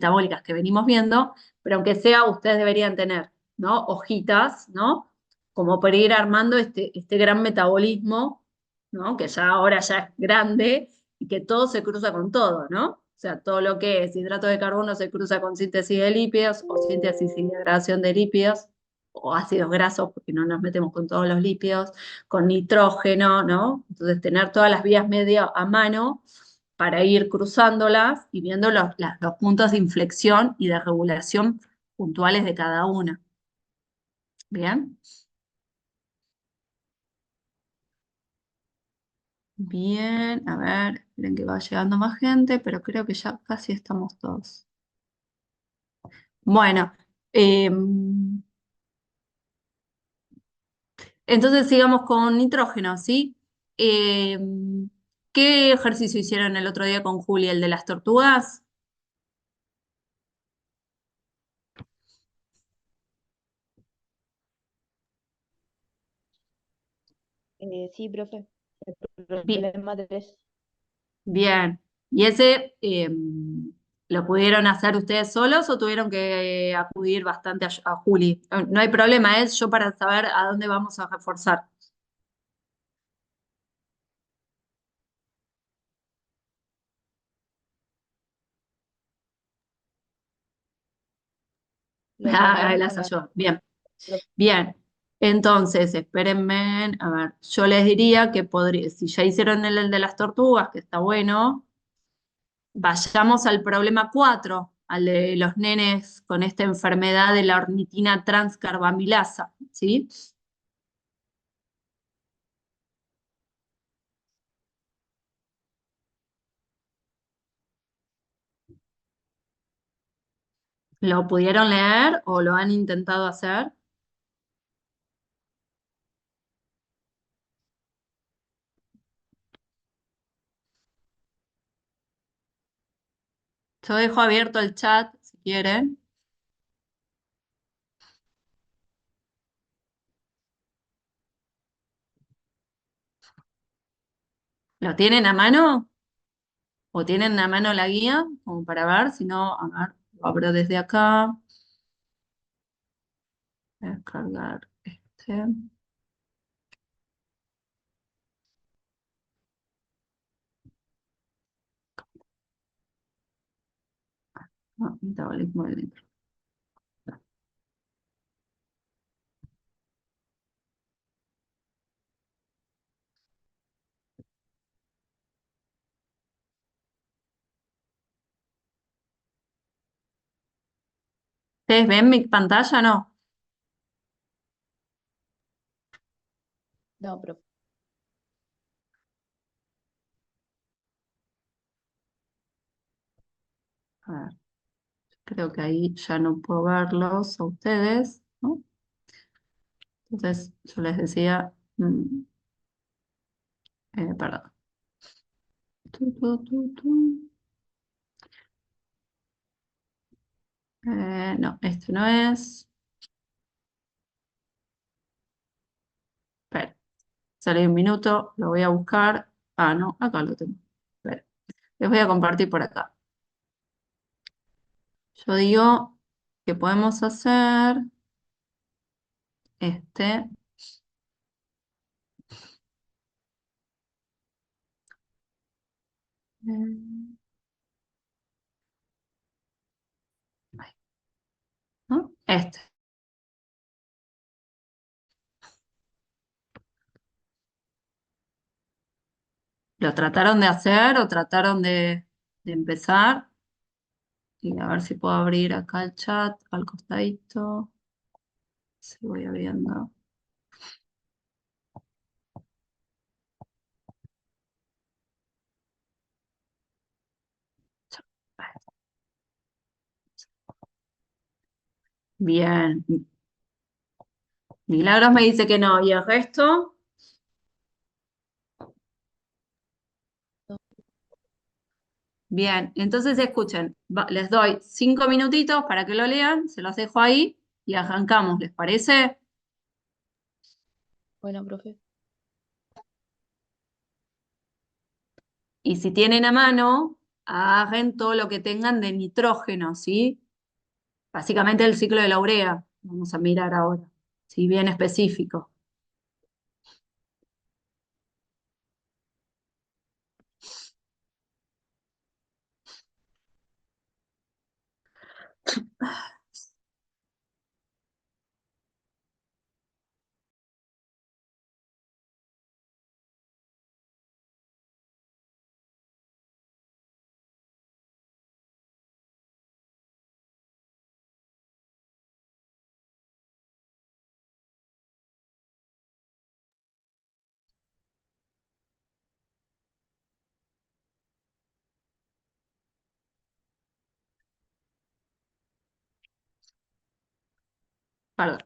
metabólicas que venimos viendo, pero aunque sea, ustedes deberían tener, ¿no? Hojitas, ¿no? Como para ir armando este gran metabolismo, ¿no? Que ya ahora ya es grande y que todo se cruza con todo, ¿no? O sea, todo lo que es hidrato de carbono se cruza con síntesis de lípidos o síntesis y degradación de lípidos o ácidos grasos, porque no nos metemos con todos los lípidos, con nitrógeno, ¿no? Entonces, tener todas las vías medio a mano para ir cruzándolas y viendo los puntos de inflexión y de regulación puntuales de cada una. ¿Bien? Bien, a ver, miren que va llegando más gente, pero creo que ya casi estamos todos. Bueno, entonces sigamos con nitrógeno, ¿sí? ¿Qué ejercicio hicieron el otro día con Juli, el de las tortugas? Sí, profe. El Bien, problema 3. bien. ¿Y ese lo pudieron hacer ustedes solos o tuvieron que acudir bastante a Juli? No hay problema, es yo para saber a dónde vamos a reforzar. Los Ah, mandamos a las la... ayudo. Bien, profe. bien. Entonces, espérenme, a ver, yo les diría que podría, si ya hicieron el de las tortugas, que está bueno, vayamos al problema 4, al de los nenes con esta enfermedad de la ornitina transcarbamilasa, ¿sí? ¿Lo pudieron leer o lo han intentado hacer? Yo dejo abierto el chat si quieren. ¿Lo tienen a mano? ¿O tienen a mano la guía? Como para ver, si no, a ver, lo abro desde acá. Voy a cargar este. No, metabolismo del nitrógeno. ¿Ustedes ven mi pantalla? No. No, profe. A ver, creo que ahí ya no puedo verlos a ustedes, ¿no? Entonces, yo les decía, perdón. Tu. No, este no es. Espera, sale un minuto, lo voy a buscar. Ah, no, acá lo tengo. Espera, les voy a compartir por acá. Yo digo que podemos hacer este. eh, ¿No? Este. ¿Lo trataron de hacer o trataron de empezar? Y a ver si puedo abrir acá el chat al costadito. Si voy abriendo. Bien. Milagros me dice que no. ¿Y el resto? Bien. Entonces escuchen. Les doy 5 minutitos para que lo lean. Se los dejo ahí y arrancamos. ¿Les parece? Bueno, profe. Y si tienen a mano, agarren todo lo que tengan de nitrógeno, ¿sí? Básicamente el ciclo de la urea, vamos a mirar ahora, ¿sí? Bien específico. Perdón.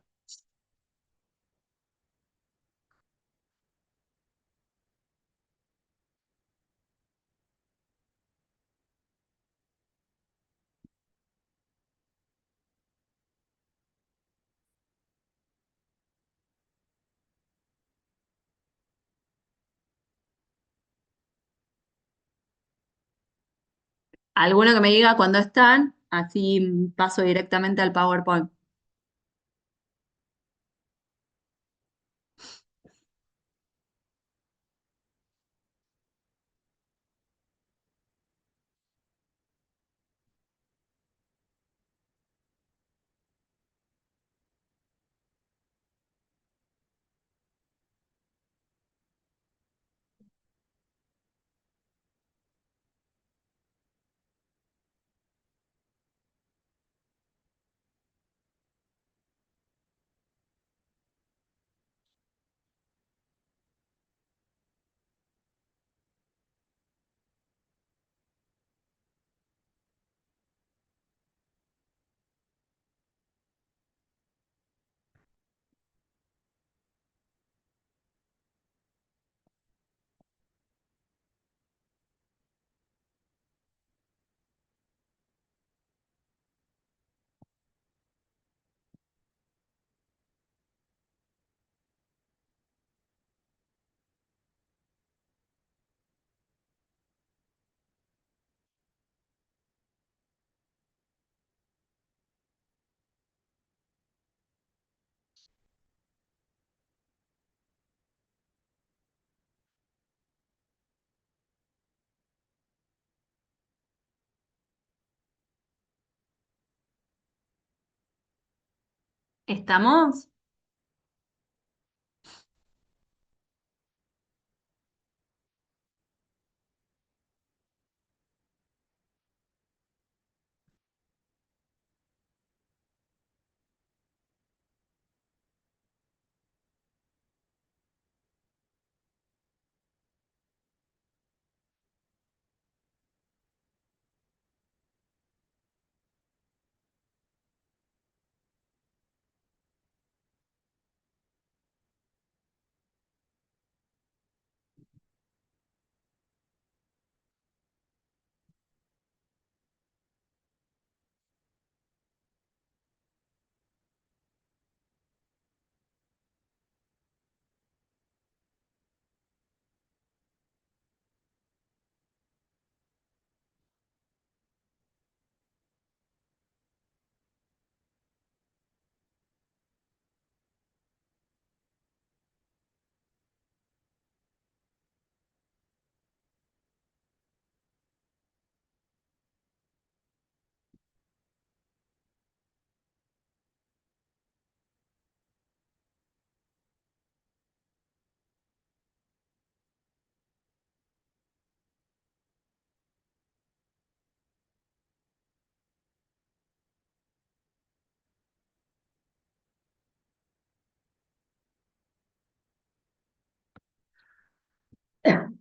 Alguno que me diga cuándo están, así paso directamente al PowerPoint. ¿Estamos?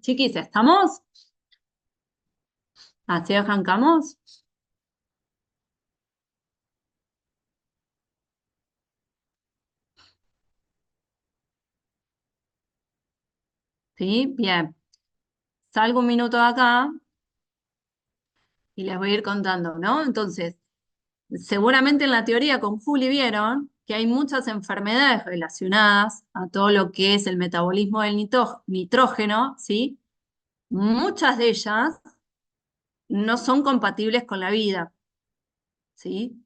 Chiquis, ¿estamos? ¿Así arrancamos? Sí, bien. Salgo un minuto de acá y les voy a ir contando, ¿no? Entonces, seguramente en la teoría con Juli vieron que hay muchas enfermedades relacionadas a todo lo que es el metabolismo del nitrógeno, ¿sí? Muchas de ellas no son compatibles con la vida, ¿sí?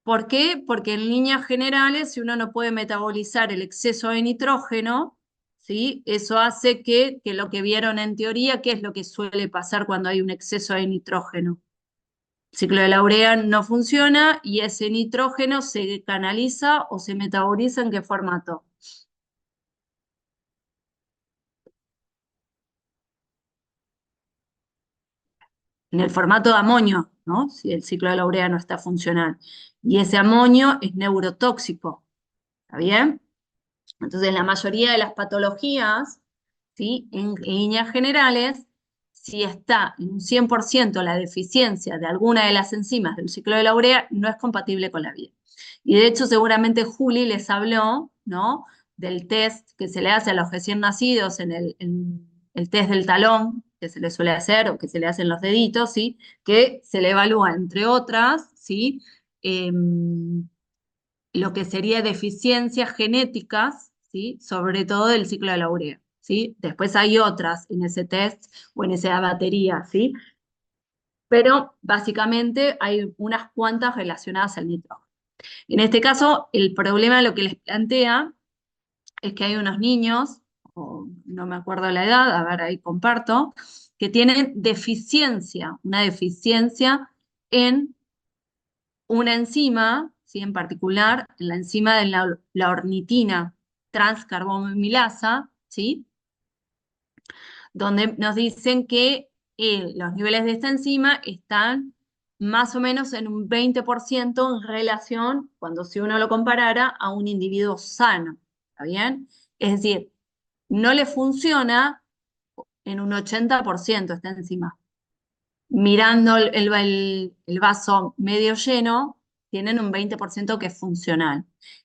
¿Por qué? Porque en líneas generales, si uno no puede metabolizar el exceso de nitrógeno, ¿sí? Eso hace que lo que vieron en teoría, ¿qué es lo que suele pasar cuando hay un exceso de nitrógeno? El ciclo de la urea no funciona y ese nitrógeno se canaliza o se metaboliza ¿en qué formato? En el formato de amonio, ¿no? Si el ciclo de la urea no está funcional. Y ese amonio es neurotóxico, ¿está bien? Entonces, la mayoría de las patologías, ¿sí? En líneas generales, si está en un 100% la deficiencia de alguna de las enzimas del ciclo de la urea, no es compatible con la vida. Y de hecho, seguramente Juli les habló, ¿no? Del test que se le hace a los recién nacidos en el test del talón, que se le suele hacer o que se le hacen los deditos, ¿sí? Que se le evalúa, entre otras, ¿sí? Lo que sería deficiencias genéticas, ¿sí? Sobre todo del ciclo de la urea, ¿sí? Después hay otras en ese test o en esa batería, ¿sí? Pero básicamente hay unas cuantas relacionadas al nitrógeno. En este caso, el problema lo que les plantea es que hay unos niños, o no me acuerdo la edad, a ver, ahí comparto, que tienen deficiencia, una deficiencia en una enzima, ¿sí? En particular, la enzima de la ornitina transcarbamilasa, ¿sí? Donde nos dicen que los niveles de esta enzima están más o menos en un 20% en relación, cuando si uno lo comparara, a un individuo sano, ¿está bien? Es decir, no le funciona en un 80% esta enzima. Mirando el vaso medio lleno, tienen un 20% que es funcional.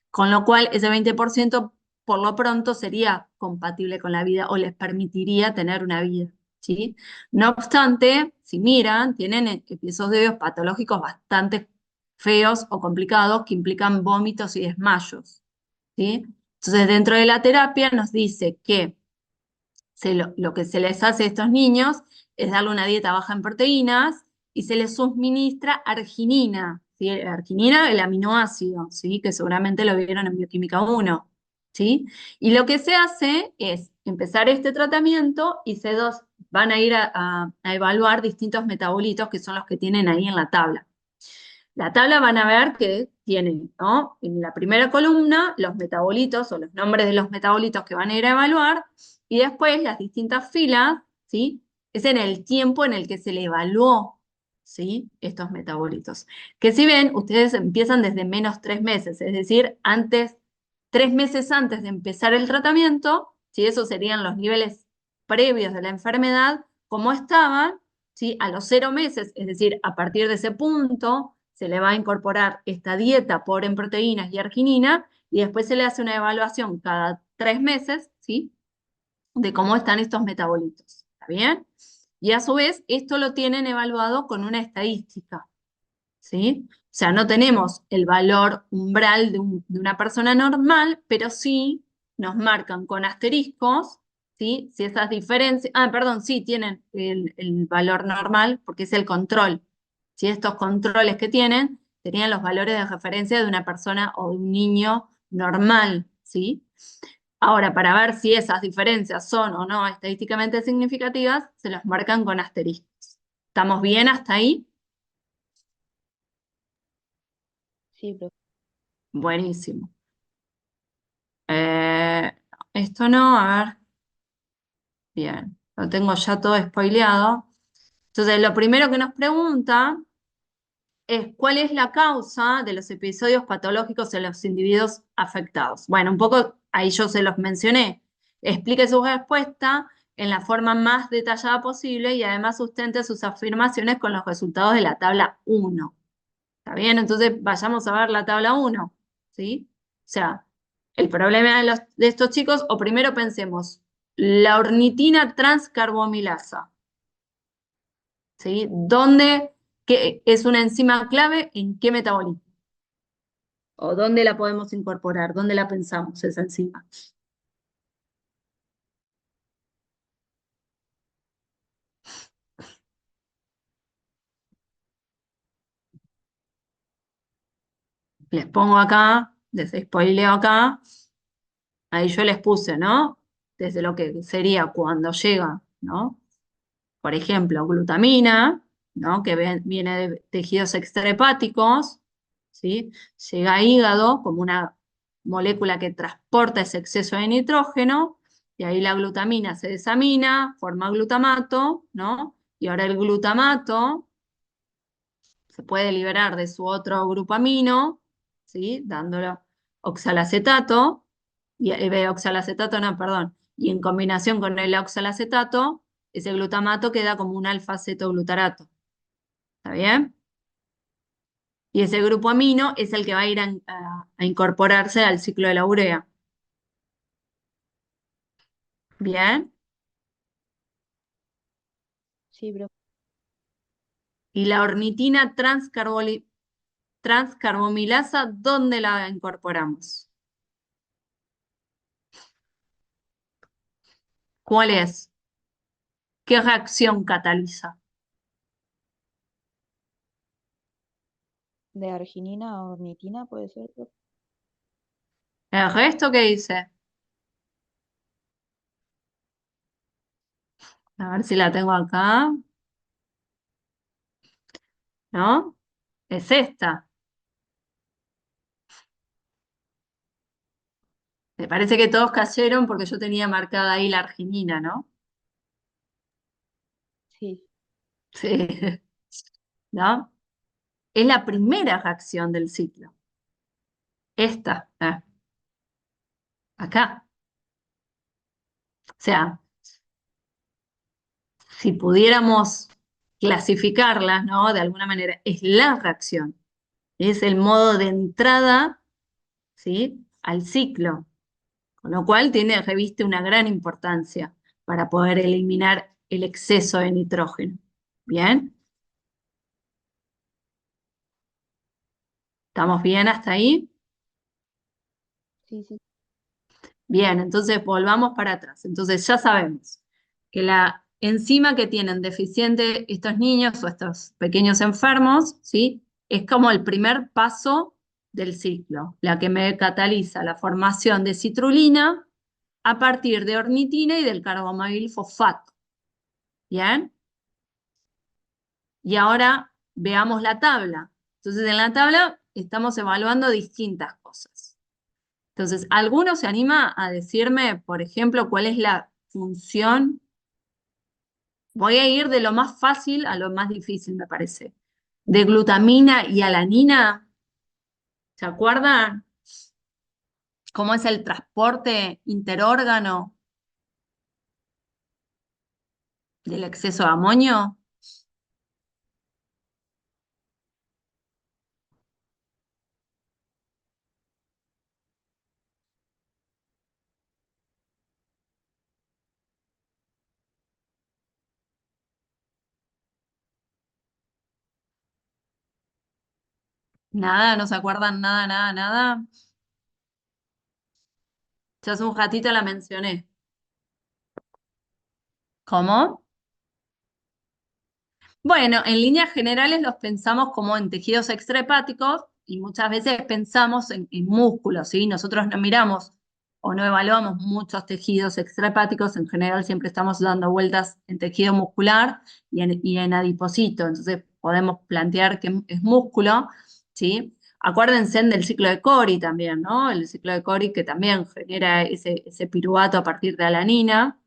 Con lo cual, ese 20% por lo pronto sería compatible con la vida o les permitiría tener una vida, ¿sí? No obstante, si miran, tienen episodios patológicos bastante feos o complicados que implican vómitos y desmayos, ¿sí? Entonces, dentro de la terapia nos dice que lo que se les hace a estos niños es darle una dieta baja en proteínas y se les suministra arginina, ¿sí? Arginina, el aminoácido, ¿sí? Que seguramente lo vieron en Bioquímica 1, ¿sí? Y lo que se hace es empezar este tratamiento y van a ir a evaluar distintos metabolitos que son los que tienen ahí en la tabla. La tabla van a ver que tiene, ¿no? En la primera columna los metabolitos o los nombres de los metabolitos que van a ir a evaluar y después las distintas filas, ¿sí? Es en el tiempo en el que se le evaluó, ¿sí? Estos metabolitos. Que si ven, ustedes empiezan desde menos 3 meses, es decir, 3 meses antes de empezar el tratamiento, ¿sí? Esos serían los niveles previos de la enfermedad, como estaban, ¿sí? A los 0 meses, es decir, a partir de ese punto se le va a incorporar esta dieta pobre en proteínas y arginina y después se le hace una evaluación cada 3 meses, ¿sí? De cómo están estos metabolitos, ¿está bien? Y a su vez, esto lo tienen evaluado con una estadística, ¿sí? O sea, no tenemos el valor umbral de una persona normal, pero sí nos marcan con asteriscos, ¿sí? Si esas diferencias, perdón, sí tienen el valor normal, porque es el control. Si estos controles que tienen, tenían los valores de referencia de una persona o de un niño normal, ¿sí? Ahora, para ver si esas diferencias son o no estadísticamente significativas, se los marcan con asteriscos. ¿Estamos bien hasta ahí? Sí, profe. Buenísimo. Eh, esto no, a ver, bien, lo tengo ya todo spoileado. Entonces, lo primero que nos pregunta es cuál es la causa de los episodios patológicos en los individuos afectados. Bueno, un poco ahí yo se los mencioné. Explique su respuesta en la forma más detallada posible y además sustente sus afirmaciones con los resultados de la tabla 1. ¿Está bien? Entonces vayamos a ver la tabla 1, ¿sí? O sea, el problema de estos chicos, o primero pensemos, la ornitina transcarbamilasa, ¿sí? ¿Dónde es una enzima clave? ¿En qué metabolismo? ¿O dónde la podemos incorporar? ¿Dónde la pensamos esa enzima? Les pongo acá, les spoileo acá, ahí yo les puse, ¿no? Desde lo que sería cuando llega, ¿no? Por ejemplo, glutamina, ¿no? Que viene de tejidos extrahepáticos, ¿sí? Llega a hígado como una molécula que transporta ese exceso de nitrógeno, y ahí la glutamina se desamina, forma glutamato, ¿no? Y ahora el glutamato se puede liberar de su otro grupo amino, ¿sí? Dándolo oxalacetato, oxalacetato no, perdón, y en combinación con el oxalacetato, ese glutamato queda como un alfa-cetoglutarato, ¿está bien? Y ese grupo amino es el que va a ir a incorporarse al ciclo de la urea, ¿bien? Sí, profe. Y la ornitina transcarbamilasa, ¿dónde la incorporamos? ¿Cuál es? ¿Qué reacción cataliza? De arginina a ornitina puede ser, profe. ¿El resto qué dice? A ver si la tengo acá, ¿no? Es esta. Me parece que todos cayeron porque yo tenía marcada ahí la arginina, ¿no? Sí, Sí, ¿no? Es la primera reacción del ciclo. Esta, acá. O sea, si pudiéramos clasificarlas, ¿no? De alguna manera, es la reacción. Es el modo de entrada, ¿sí? Al ciclo. Con lo cual reviste una gran importancia para poder eliminar el exceso de nitrógeno. ¿Bien? ¿Estamos bien hasta ahí? sí, sí. Bien, entonces volvamos para atrás. Entonces ya sabemos que la enzima que tienen deficiente estos niños o estos pequeños enfermos, ¿sí? Es como el primer paso del ciclo, la que me cataliza la formación de citrulina a partir de ornitina y del carbamil fosfato. ¿Bien? Y ahora veamos la tabla. Entonces, en la tabla estamos evaluando distintas cosas. Entonces, ¿alguno se anima a decirme, por ejemplo, cuál es la función? Voy a ir de lo más fácil a lo más difícil, me parece. De glutamina y alanina, ¿se acuerdan? ¿Cómo es el transporte interórgano del exceso de amonio? Nada, no se acuerdan nada, nada, nada. Ya hace un ratito la mencioné. ¿Cómo? Bueno, en líneas generales los pensamos como en tejidos extrahepáticos y muchas veces pensamos en músculos, ¿sí? Nosotros no miramos o no evaluamos muchos tejidos extrahepáticos, en general siempre estamos dando vueltas en tejido muscular y en adiposito, entonces podemos plantear que es músculo, ¿sí? Acuérdense del ciclo de Cori también, ¿no? El ciclo de Cori que también genera ese piruvato a partir de alanina,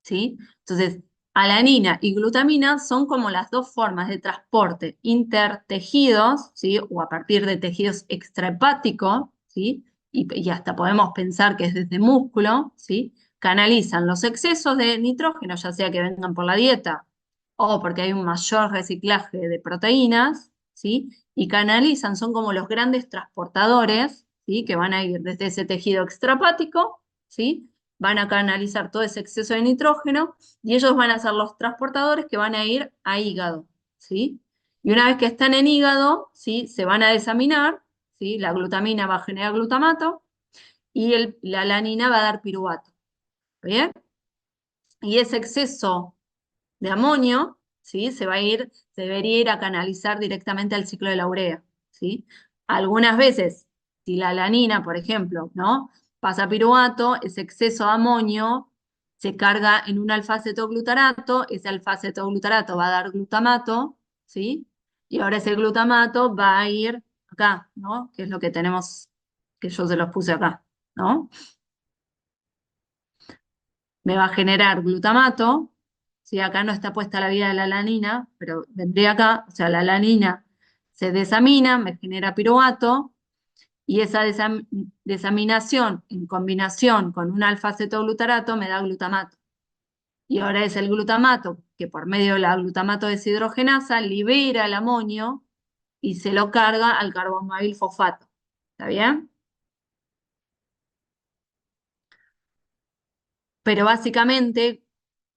¿sí? Entonces, alanina y glutamina son como las dos formas de transporte intertejidos, ¿sí? O a partir de tejidos extrahepáticos, ¿sí? Y hasta podemos pensar que es desde músculo, ¿sí? Canalizan los excesos de nitrógeno, ya sea que vengan por la dieta o porque hay un mayor reciclaje de proteínas, ¿sí? Y canalizan, son como los grandes transportadores, ¿sí? Que van a ir desde ese tejido extrahepático, ¿sí? Van a canalizar todo ese exceso de nitrógeno y ellos van a ser los transportadores que van a ir a hígado, ¿sí? Y una vez que están en hígado, ¿sí? Se van a desaminar, ¿sí? La glutamina va a generar glutamato y la alanina va a dar piruvato, ¿bien? Y ese exceso de amonio, ¿sí? Se debería ir a canalizar directamente al ciclo de la urea, ¿sí? Algunas veces, si la alanina, por ejemplo, ¿no? Pasa a piruvato, ese exceso de amonio se carga en un alfa-acetoglutarato, ese alfa-acetoglutarato va a dar glutamato, ¿sí? Y ahora ese glutamato va a ir acá, ¿no? Que es lo que tenemos, que yo se los puse acá, ¿no? Me va a generar glutamato, ¿sí? Acá no está puesta la vía de la alanina, pero vendría acá, o sea, la alanina se desamina, me genera piruvato, y esa desaminación en combinación con un alfa-acetoglutarato me da glutamato. Y ahora es el glutamato que por medio de la glutamato deshidrogenasa libera el amonio y se lo carga al carbomabil fosfato. ¿Está bien? Pero básicamente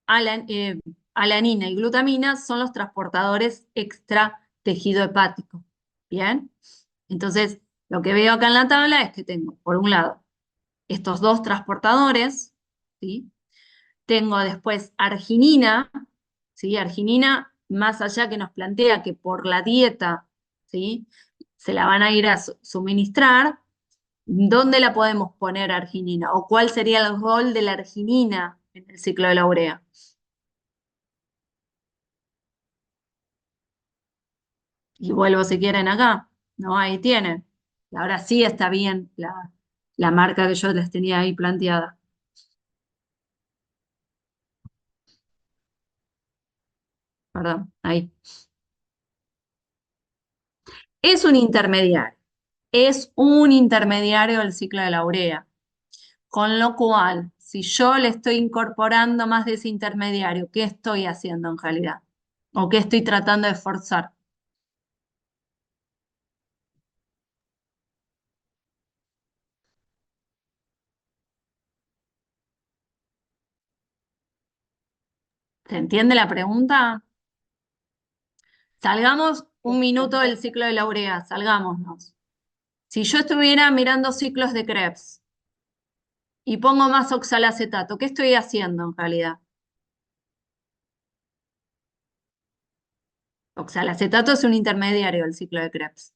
alanina y glutamina son los transportadores extra tejido hepático. ¿Bien? Entonces, lo que veo acá en la tabla es que tengo, por un lado, estos dos transportadores, ¿sí? Tengo después arginina, ¿sí? Arginina, más allá que nos plantea que por la dieta, ¿sí? Se la van a ir a suministrar, ¿dónde la podemos poner arginina? ¿O cuál sería el rol de la arginina en el ciclo de la urea? Y vuelvo si quieren acá, ¿no? Ahí tienen. Y ahora sí está bien la marca que yo les tenía ahí planteada. Perdón, ahí. Es un intermediario. Es un intermediario del ciclo de la urea. Con lo cual, si yo le estoy incorporando más de ese intermediario, ¿qué estoy haciendo en realidad? ¿O qué estoy tratando de forzar? ¿Se entiende la pregunta? Salgamos Se un minuto entiende. del ciclo de la urea, salgámonos. Si yo estuviera mirando ciclos de Krebs y pongo más oxalacetato, ¿qué estoy haciendo en realidad? Oxalacetato es un intermediario del ciclo de Krebs.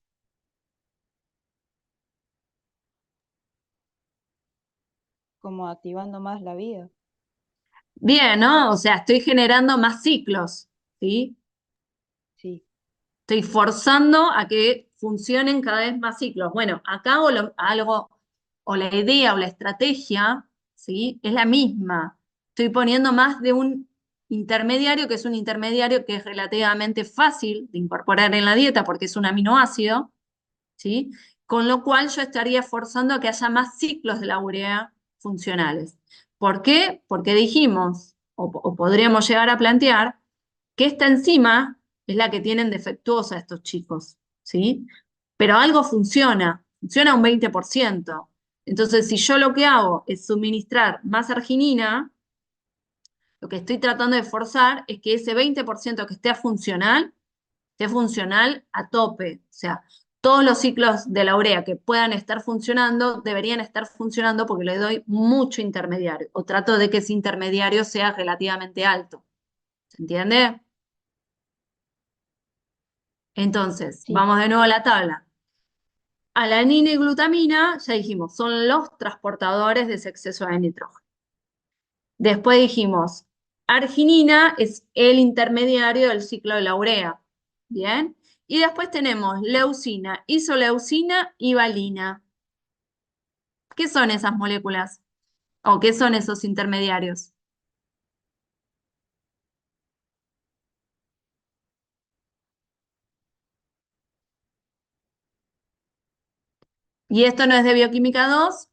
Como activando más la vida. Bien, ¿no? O sea, estoy generando más ciclos, ¿sí? Sí, Estoy forzando a que funcionen cada vez más ciclos. Bueno, acá hago algo, o la idea o la estrategia, ¿sí? Es la misma. Estoy poniendo más de un intermediario, que es un intermediario que es relativamente fácil de incorporar en la dieta porque es un aminoácido, ¿sí? Con lo cual yo estaría forzando a que haya más ciclos de la urea funcionales. ¿Por qué? Porque dijimos, o podríamos llegar a plantear, que esta enzima es la que tienen defectuosa estos chicos, ¿sí? Pero algo funciona un 20%. Entonces, si yo lo que hago es suministrar más arginina, lo que estoy tratando de forzar es que ese 20% que esté funcional a tope. O sea, todos los ciclos de la urea que puedan estar funcionando, deberían estar funcionando porque le doy mucho intermediario, o trato de que ese intermediario sea relativamente alto. ¿Se entiende? Entonces, sí, vamos de nuevo a la tabla. Alanina y glutamina, ya dijimos, son los transportadores de ese exceso de nitrógeno. Después dijimos, arginina es el intermediario del ciclo de la urea. Bien. Y después tenemos leucina, isoleucina y valina. ¿Qué son esas moléculas? ¿O qué son esos intermediarios? Y esto no es de bioquímica 2,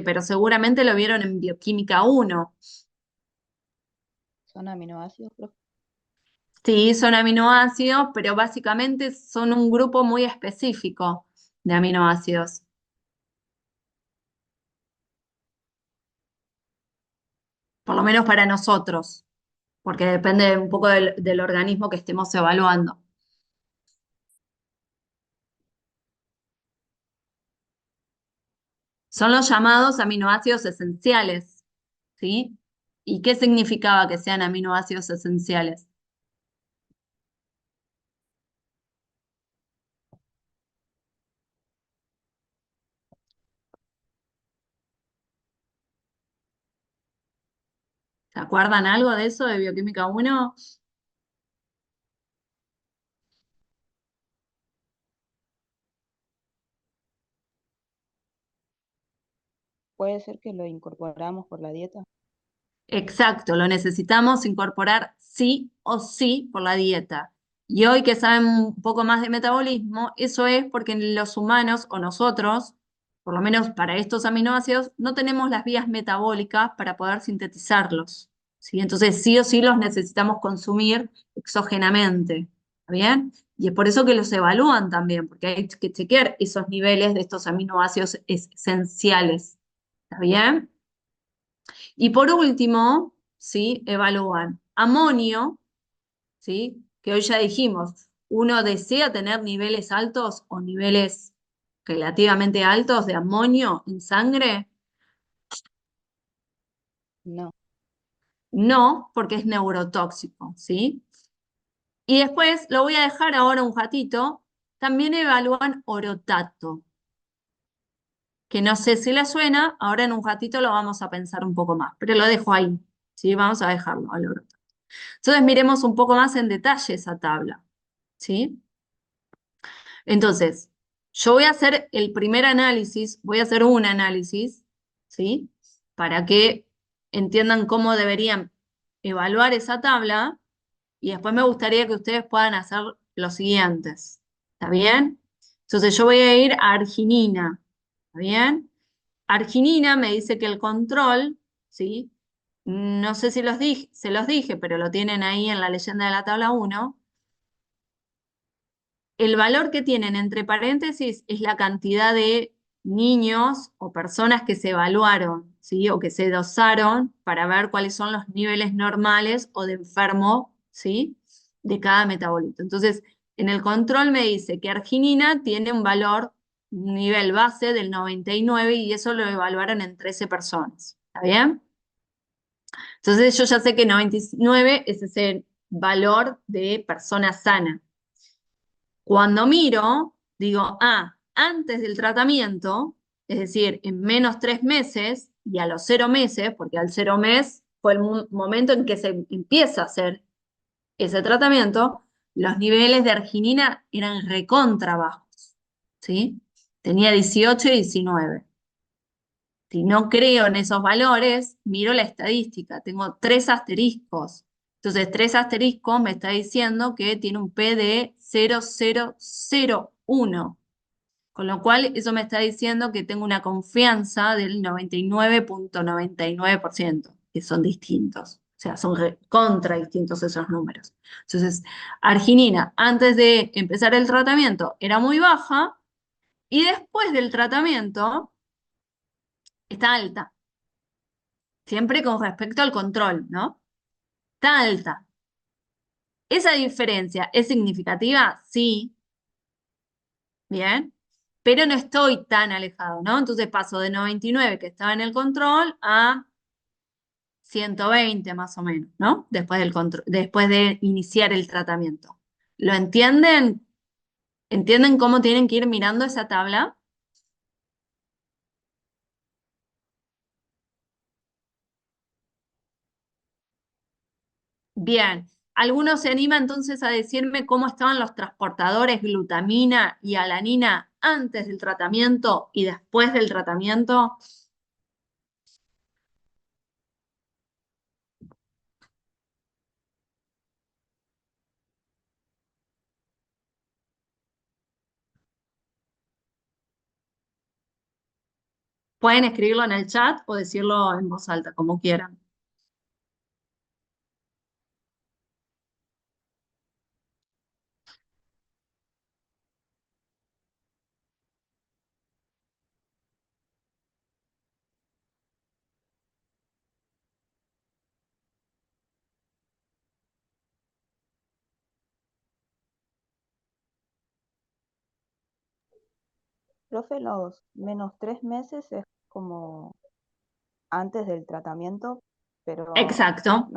pero seguramente lo vieron en bioquímica 1. son aminoácidos, profe. Sí, son aminoácidos, pero básicamente son un grupo muy específico de aminoácidos, por lo menos para nosotros, porque depende un poco del organismo que estemos evaluando. Son los llamados aminoácidos esenciales, ¿sí? ¿Y qué significaba que sean aminoácidos esenciales? acuerdan algo de eso de Bioquímica 1? Puede ser que lo incorporamos por la dieta. Exacto, lo necesitamos incorporar sí o sí por la dieta. Y hoy que saben un poco más de metabolismo, eso es porque en los humanos o nosotros, por lo menos para estos aminoácidos, no tenemos las vías metabólicas para poder sintetizarlos, ¿sí? Entonces sí o sí los necesitamos consumir exógenamente, ¿está bien? Y es por eso que los evalúan también, porque hay que chequear esos niveles de estos aminoácidos esenciales, ¿está bien? Y por último, ¿sí? Evalúan amonio, ¿sí? Que hoy ya dijimos, uno desea tener niveles altos o niveles relativamente altos de amonio en sangre. No, No, porque es neurotóxico, ¿sí? Y después, lo voy a dejar ahora un ratito, también evalúan orotato, que no sé si le suena, ahora en un ratito lo vamos a pensar un poco más, pero lo dejo ahí, ¿sí? Vamos a dejarlo al orotato. Entonces miremos un poco más en detalle esa tabla, ¿sí? Entonces, yo voy a hacer el primer análisis, voy a hacer un análisis, ¿sí? Para que entiendan cómo deberían evaluar esa tabla y después me gustaría que ustedes puedan hacer los siguientes, ¿está bien? Entonces yo voy a ir a arginina, ¿está bien? Arginina me dice que el control, ¿sí? No sé si se los dije, pero lo tienen ahí en la leyenda de la tabla 1. El valor que tienen entre paréntesis es la cantidad de niños o personas que se evaluaron, ¿sí? O que se dosaron para ver cuáles son los niveles normales o de enfermo, ¿sí? De cada metabolito. Entonces, en el control me dice que arginina tiene un valor, un nivel base del 99 y eso lo evaluaron en 13 personas. ¿Está bien? Entonces, yo ya sé que 99 es ese valor de persona sana. Cuando miro, digo, antes del tratamiento, es decir, en menos 3 meses y a los 0 meses, porque al 0 mes fue el momento en que se empieza a hacer ese tratamiento, los niveles de arginina eran recontra bajos, ¿sí? Tenía 18 y 19. Si no creo en esos valores, miro la estadística. Tengo 3 asteriscos. Entonces, 3 asteriscos me está diciendo que tiene un P de 0,001. Con lo cual, eso me está diciendo que tengo una confianza del 99,99%, que son distintos. O sea, son contra distintos esos números. Entonces, arginina, antes de empezar el tratamiento, era muy baja y después del tratamiento está alta. Siempre con respecto al control, ¿no? Está alta. ¿Esa diferencia es significativa? Sí, bien, pero no estoy tan alejado, ¿no? Entonces paso de 99 que estaba en el control a 120 más o menos, ¿no? Después de iniciar el tratamiento. ¿Lo entienden? ¿Entienden cómo tienen que ir mirando esa tabla? Bien. ¿Alguno se anima entonces a decirme cómo estaban los transportadores glutamina y alanina antes del tratamiento y después del tratamiento? Pueden escribirlo en el chat o decirlo en voz alta, como quieran. profe, los menos 3 meses es como antes del tratamiento, pero Exacto.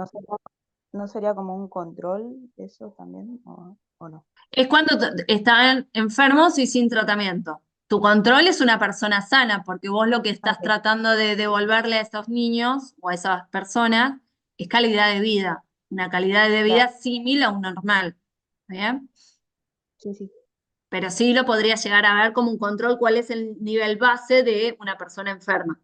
no sería como un control eso también, o no. Es cuando están enfermos y sin tratamiento. Tu control es una persona sana, porque vos lo que estás Ok, tratando de devolverle a esos niños o a esas personas es calidad de vida, una calidad de Claro, vida similar a un normal, ¿bien? sí, sí. Pero sí lo podría llegar a ver como un control cuál es el nivel base de una persona enferma.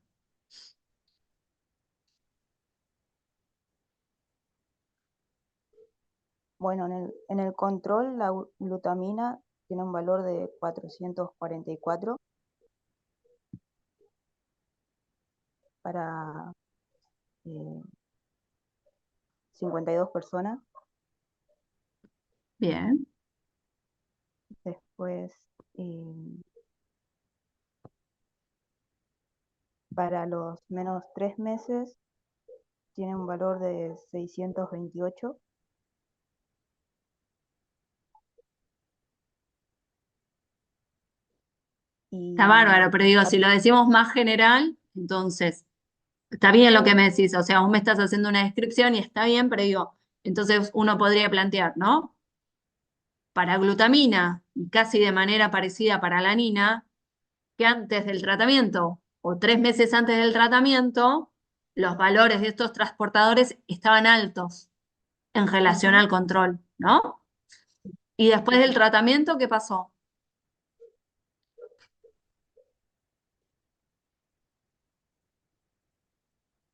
Bueno, en el control la glutamina tiene un valor de 444 para 52 personas. Bien, Después, eh, para los menos 3 meses, tiene un valor de 628. está bárbaro, Y pero digo, a- si lo decimos más general, entonces está bien lo que me decís, o sea, vos me estás haciendo una descripción y está bien, pero digo, entonces uno podría plantear, ¿no? Para glutamina, y casi de manera parecida para la alanina, que antes del tratamiento o 3 meses antes del tratamiento, los valores de estos transportadores estaban altos en relación ujú, al control, ¿no? Y sí, después del sí, tratamiento, ¿qué pasó?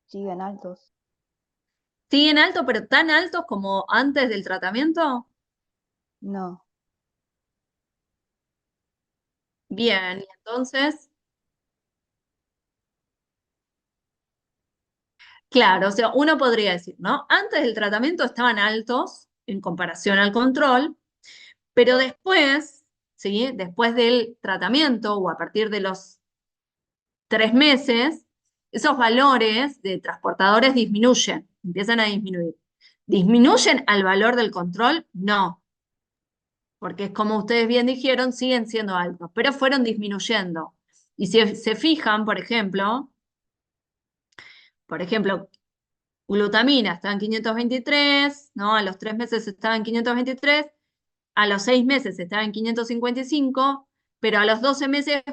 siguen altos. ¿Siguen altos, pero tan altos como antes del tratamiento? No, Bien, y entonces, claro, o sea, uno podría decir, ¿no? Antes del tratamiento estaban altos en comparación al control, pero después, ¿sí? Después del tratamiento o a partir de los 3 meses, esos valores de transportadores disminuyen, empiezan a disminuir. ¿Disminuyen al valor del control? No, porque es como ustedes bien dijeron, siguen siendo altos, pero fueron disminuyendo. Y si se fijan, por ejemplo, glutamina estaba en 523, ¿no? A los 3 meses estaba en 523, a los 6 meses estaba en 555, pero a los 12 meses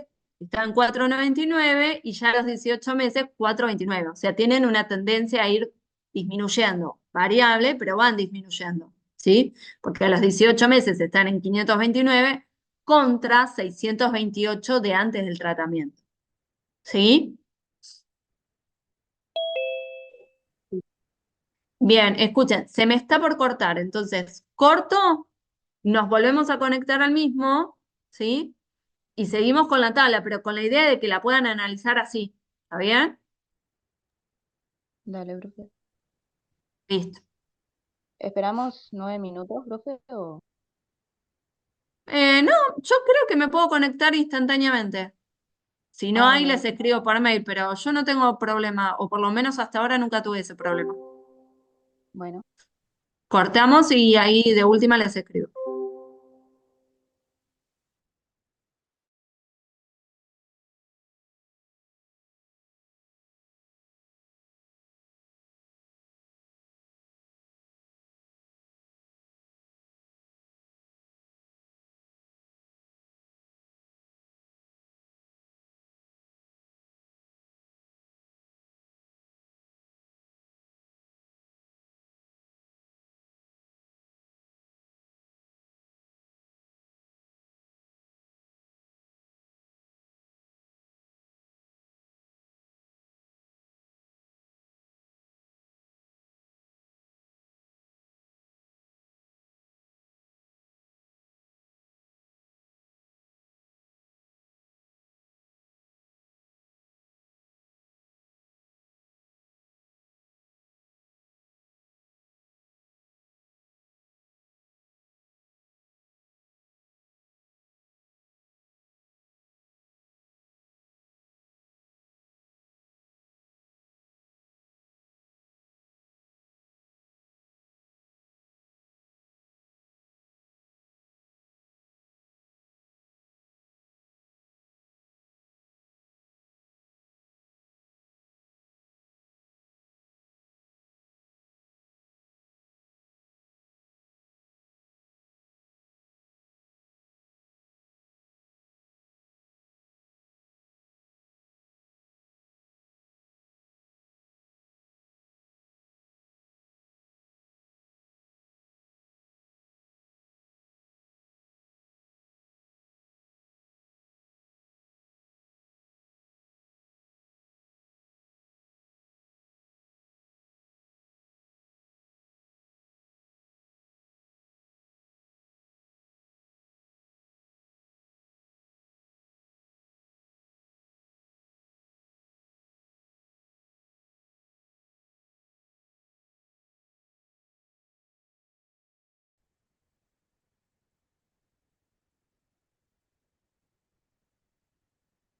estaba en 499 y ya a los 18 meses 429. O sea, tienen una tendencia a ir disminuyendo, variable, pero van disminuyendo, ¿sí? Porque a los 18 meses están en 529 contra 628 de antes del tratamiento, ¿sí? sí. Bien, escuchen, se me está por cortar, entonces corto, nos volvemos a conectar al mismo, ¿sí? Y seguimos con la tabla, pero con la idea de que la puedan analizar así. ¿Está bien? Dale, profe. Listo. ¿Esperamos 9 minutos, profe? O... No, yo creo que me puedo conectar instantáneamente. Si no Ah, hay, les bueno, escribo por mail, pero yo no tengo problema, o por lo menos hasta ahora nunca tuve ese problema. bueno. Cortamos y ahí de última les escribo.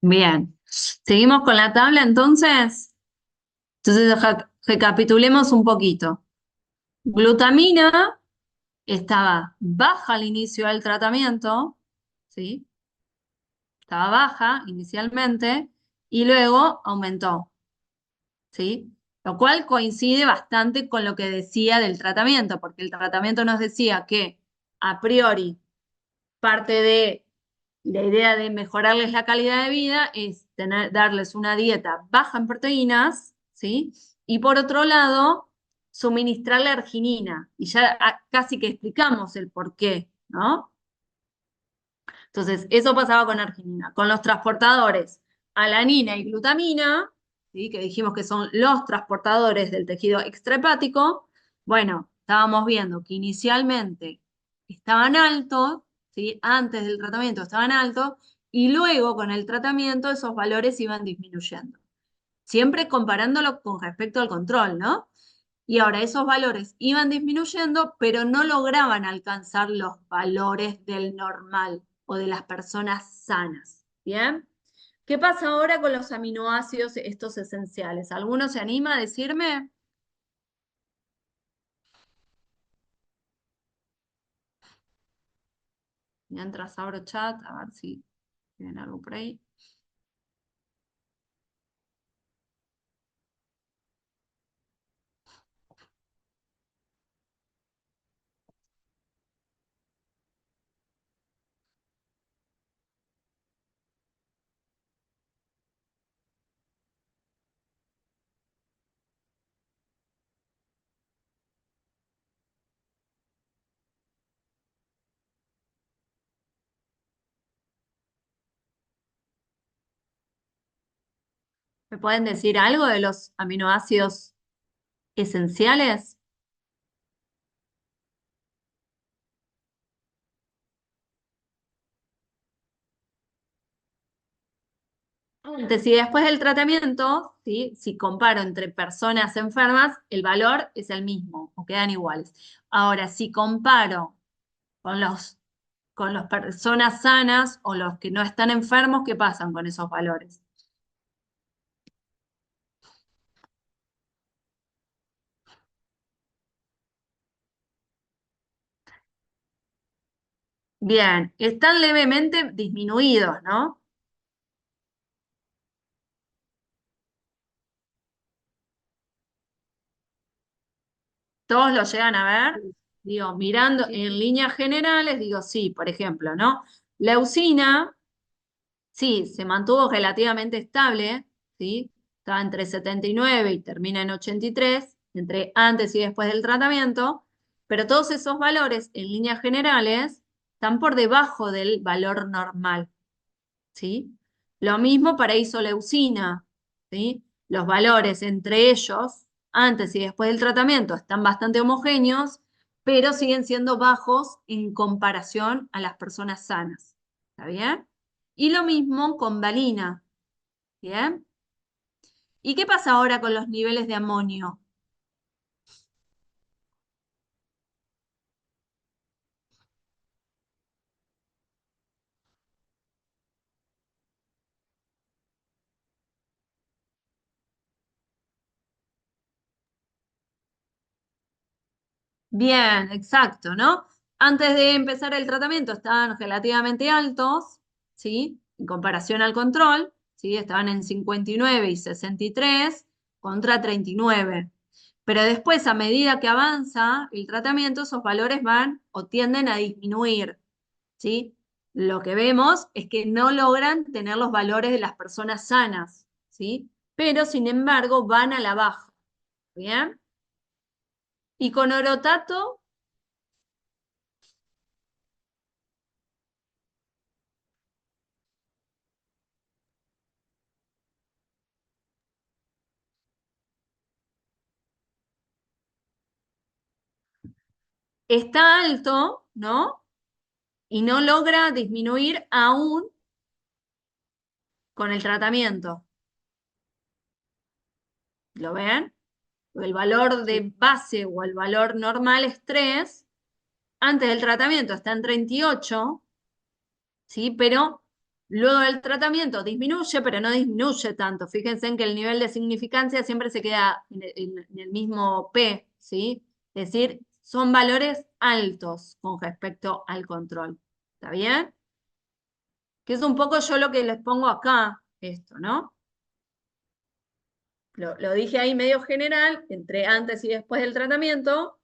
Bien. ¿Seguimos con la tabla entonces? Entonces, recapitulemos un poquito. Glutamina estaba baja al inicio del tratamiento, ¿sí? Estaba baja inicialmente y luego aumentó, ¿sí? Lo cual coincide bastante con lo que decía del tratamiento, porque el tratamiento nos decía que a priori parte de la idea de mejorarles la calidad de vida es darles una dieta baja en proteínas, ¿sí? Y por otro lado, suministrarle arginina. Y ya casi que explicamos el por qué, ¿no? Entonces, eso pasaba con arginina. Con los transportadores, alanina y glutamina, ¿sí? Que dijimos que son los transportadores del tejido extrahepático, bueno, estábamos viendo que inicialmente estaban altos, ¿sí? Antes del tratamiento estaban altos, y luego con el tratamiento esos valores iban disminuyendo. Siempre comparándolo con respecto al control, ¿no? Y ahora esos valores iban disminuyendo, pero no lograban alcanzar los valores del normal o de las personas sanas. ¿Bien? ¿Qué pasa ahora con los aminoácidos estos esenciales? ¿Alguno se anima a decirme? Mientras abro chat, a ver si tienen algo por ahí. ¿Me pueden decir algo de los aminoácidos esenciales? Antes y después del tratamiento, ¿sí? Si comparo entre personas enfermas, el valor es el mismo o quedan iguales. Ahora, si comparo con con las personas sanas o los que no están enfermos, ¿qué pasan con esos valores? Bien, están levemente disminuidos, ¿no? Todos lo llegan a ver. Digo, mirando Sí, en líneas generales, digo, sí, por ejemplo, ¿no? Leucina, sí, se mantuvo relativamente estable, ¿sí? Estaba entre 79 y termina en 83, entre antes y después del tratamiento, pero todos esos valores en líneas generales están por debajo del valor normal, ¿sí? Lo mismo para isoleucina, ¿sí? Los valores entre ellos, antes y después del tratamiento, están bastante homogéneos, pero siguen siendo bajos en comparación a las personas sanas, ¿está bien? Y lo mismo con valina, ¿bien? ¿Y qué pasa ahora con los niveles de amonio? Bien, exacto, ¿no? Antes de empezar el tratamiento estaban relativamente altos, ¿sí? En comparación al control, ¿sí? Estaban en 59 y 63 contra 39. Pero después, a medida que avanza el tratamiento, esos valores van o tienden a disminuir, ¿sí? Lo que vemos es que no logran tener los valores de las personas sanas, ¿sí? Pero, sin embargo, van a la baja, ¿bien? Y con orotato está alto, ¿no? Y no logra disminuir aún con el tratamiento. ¿Lo ven? El valor sí. de base o el valor normal es 3. Antes del tratamiento está en 38, ¿sí? Pero Luego del tratamiento disminuye, pero no disminuye tanto. Fíjense en que el nivel de significancia siempre se queda en el mismo P, ¿sí? Es decir, son valores altos con respecto al control. ¿Está bien? Que es un poco yo lo que les pongo acá, esto, ¿no? Lo dije ahí medio general, entre antes y después del tratamiento.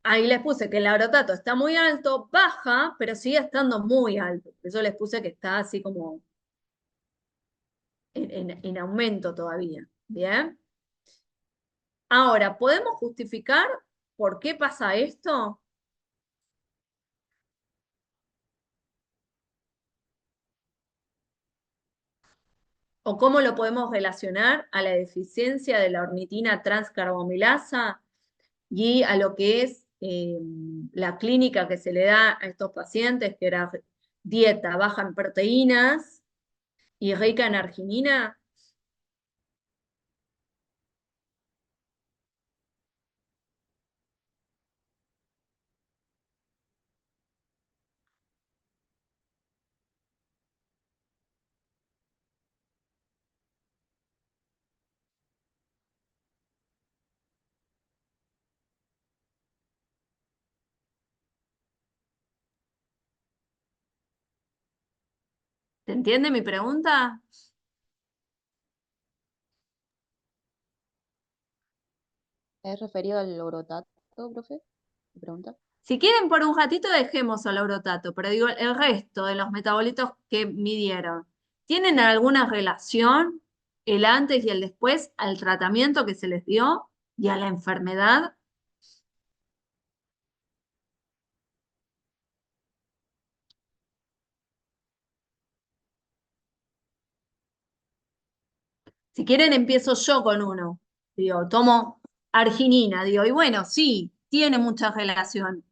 Ahí les puse que el labrotato está muy alto, baja, pero sigue estando muy alto. Por eso les puse que está así como en aumento todavía. ¿Bien? Ahora, ¿podemos justificar por qué pasa esto? ¿O cómo lo podemos relacionar a la deficiencia de la ornitina transcarbamilasa y a lo que es la clínica que se le da a estos pacientes, que era dieta baja en proteínas y rica en arginina? ¿Se entiende mi pregunta? ¿Es referido al orotato, profe? ¿Me pregunta? Si quieren, por un ratito dejemos al orotato, pero digo, el resto de los metabolitos que midieron, ¿tienen alguna relación el antes y el después al tratamiento que se les dio y a la enfermedad? Si quieren, empiezo yo con uno. Digo, tomo arginina, digo, y bueno, sí, tiene mucha relación,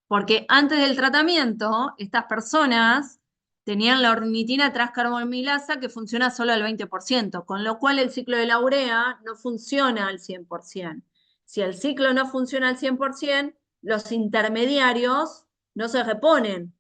porque antes del tratamiento, estas personas tenían la ornitina transcarbamilasa que funciona solo al 20%, con lo cual el ciclo de la urea no funciona al 100%. Si el ciclo no funciona al 100%, los intermediarios no se reponen,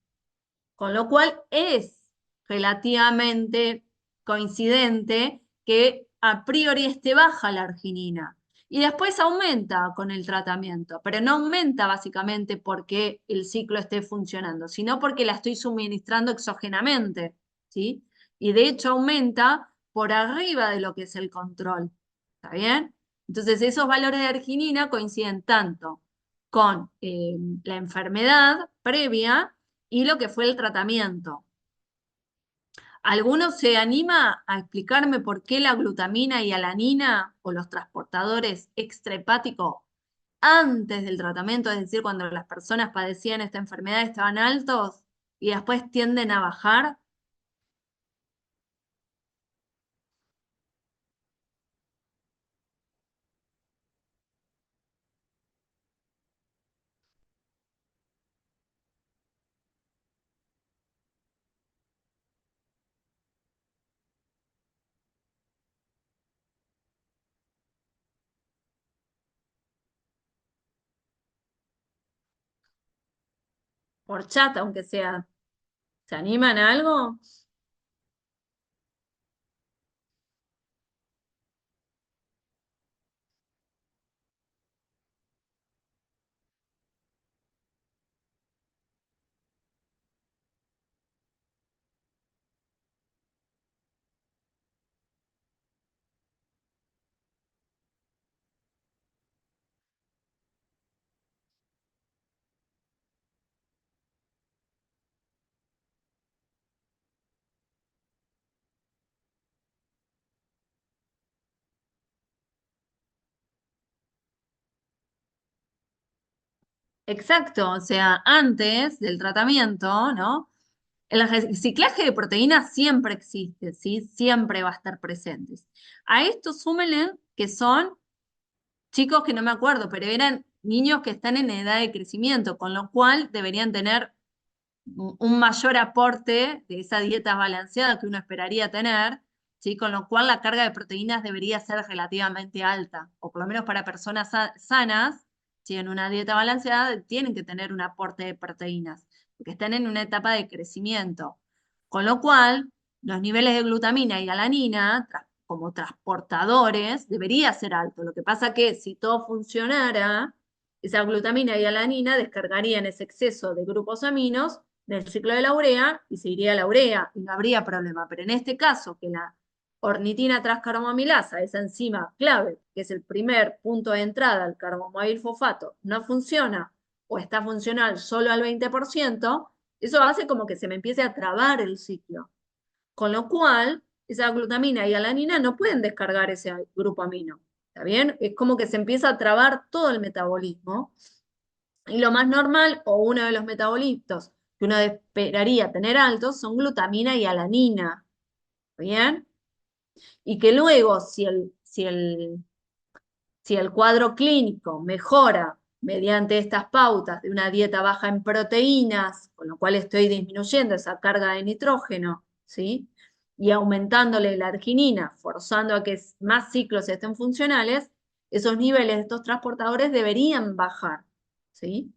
con lo cual es relativamente coincidente que a priori esté baja la arginina. Y después aumenta con el tratamiento, pero no aumenta básicamente porque el ciclo esté funcionando, sino porque la estoy suministrando exógenamente, ¿sí? Y de hecho aumenta por arriba de lo que es el control, ¿está bien? Entonces esos valores de arginina coinciden tanto con la enfermedad previa y lo que fue el tratamiento. ¿Alguno se anima a explicarme por qué la glutamina y alanina o los transportadores extrahepáticos antes del tratamiento, es decir, cuando las personas padecían esta enfermedad, estaban altos y después tienden a bajar? Por chat, aunque sea. ¿Se animan a algo? Exacto, o sea, antes del tratamiento, ¿no? El reciclaje de proteínas siempre existe, ¿sí? Siempre va a estar presente. A esto súmenle que son chicos que no me acuerdo, pero eran niños que están en edad de crecimiento, con lo cual deberían tener un mayor aporte de esa dieta balanceada que uno esperaría tener, ¿sí? Con lo cual la carga de proteínas debería ser relativamente alta, o por lo menos para personas sanas, si en una dieta balanceada tienen que tener un aporte de proteínas. porque están en una etapa de crecimiento. Con lo cual, los niveles de glutamina y alanina, como transportadores, debería ser alto. Lo que pasa que si todo funcionara, esa glutamina y alanina descargarían ese exceso de grupos aminos del ciclo de la urea y se iría a la urea y no habría problema. Pero en este caso, que la ornitina transcarbamilasa, esa enzima clave, que es el primer punto de entrada al carbomoil fosfato, no funciona o está funcional solo al 20%, eso hace como que se me empiece a trabar el ciclo. Con lo cual, esa glutamina y alanina no pueden descargar ese grupo amino. ¿Está bien? Es como que se empieza a trabar todo el metabolismo. Y lo más normal, o uno de los metabolitos que uno esperaría tener altos, son glutamina y alanina. ¿Bien? Y que luego, si el cuadro clínico mejora mediante estas pautas de una dieta baja en proteínas, con lo cual estoy disminuyendo esa carga de nitrógeno, ¿sí? Y aumentándole la arginina, forzando a que más ciclos estén funcionales, esos niveles de estos transportadores deberían bajar, ¿sí?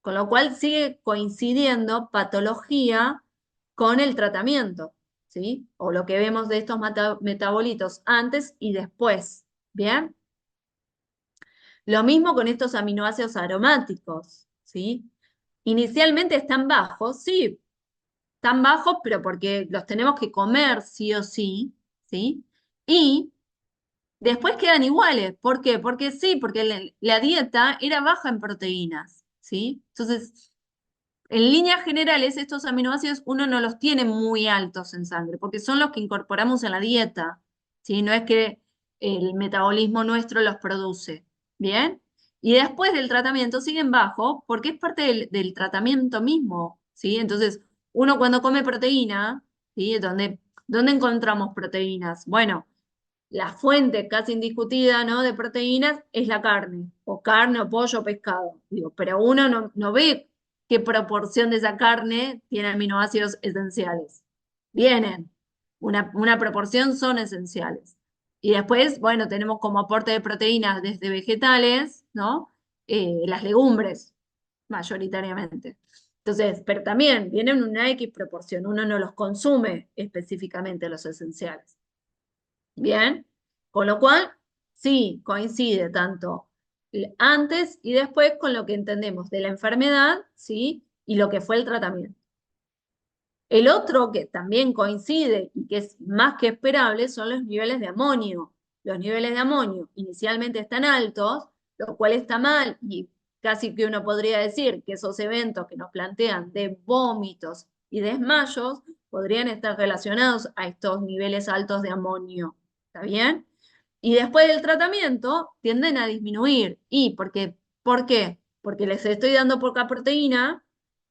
Con lo cual sigue coincidiendo patología con el tratamiento, ¿sí? O lo que vemos de estos metabolitos antes y después, ¿bien? Lo mismo con estos aminoácidos aromáticos, ¿sí? Inicialmente están bajos, sí, están bajos, pero porque los tenemos que comer sí o sí, ¿sí? Y después quedan iguales. ¿Por qué? Porque sí, porque la dieta era baja en proteínas, ¿sí? Entonces, en líneas generales, estos aminoácidos uno no los tiene muy altos en sangre, porque son los que incorporamos en la dieta, ¿sí? No es que el metabolismo nuestro los produce, ¿bien? Y después del tratamiento siguen bajos porque es parte del tratamiento mismo, ¿sí? Entonces, uno cuando come proteína, ¿sí? ¿Dónde encontramos proteínas? Bueno, la fuente casi indiscutida, ¿no? De proteínas es la carne, o carne, o pollo, o pescado. Digo, pero uno no ve qué proporción de esa carne tiene aminoácidos esenciales. Vienen, una proporción son esenciales. Y después, bueno, tenemos como aporte de proteínas desde vegetales, ¿no? Las legumbres, mayoritariamente. Entonces, pero también vienen una X proporción, uno no los consume específicamente los esenciales. Bien, con lo cual, sí, coincide tanto antes y después con lo que entendemos de la enfermedad, ¿sí? Y lo que fue el tratamiento. El otro que también coincide y que es más que esperable son los niveles de amonio. Los niveles de amonio inicialmente están altos, lo cual está mal y casi que uno podría decir que esos eventos que nos plantean de vómitos y desmayos podrían estar relacionados a estos niveles altos de amonio. ¿Está bien? Y después del tratamiento tienden a disminuir. ¿Por qué? Porque les estoy dando poca proteína,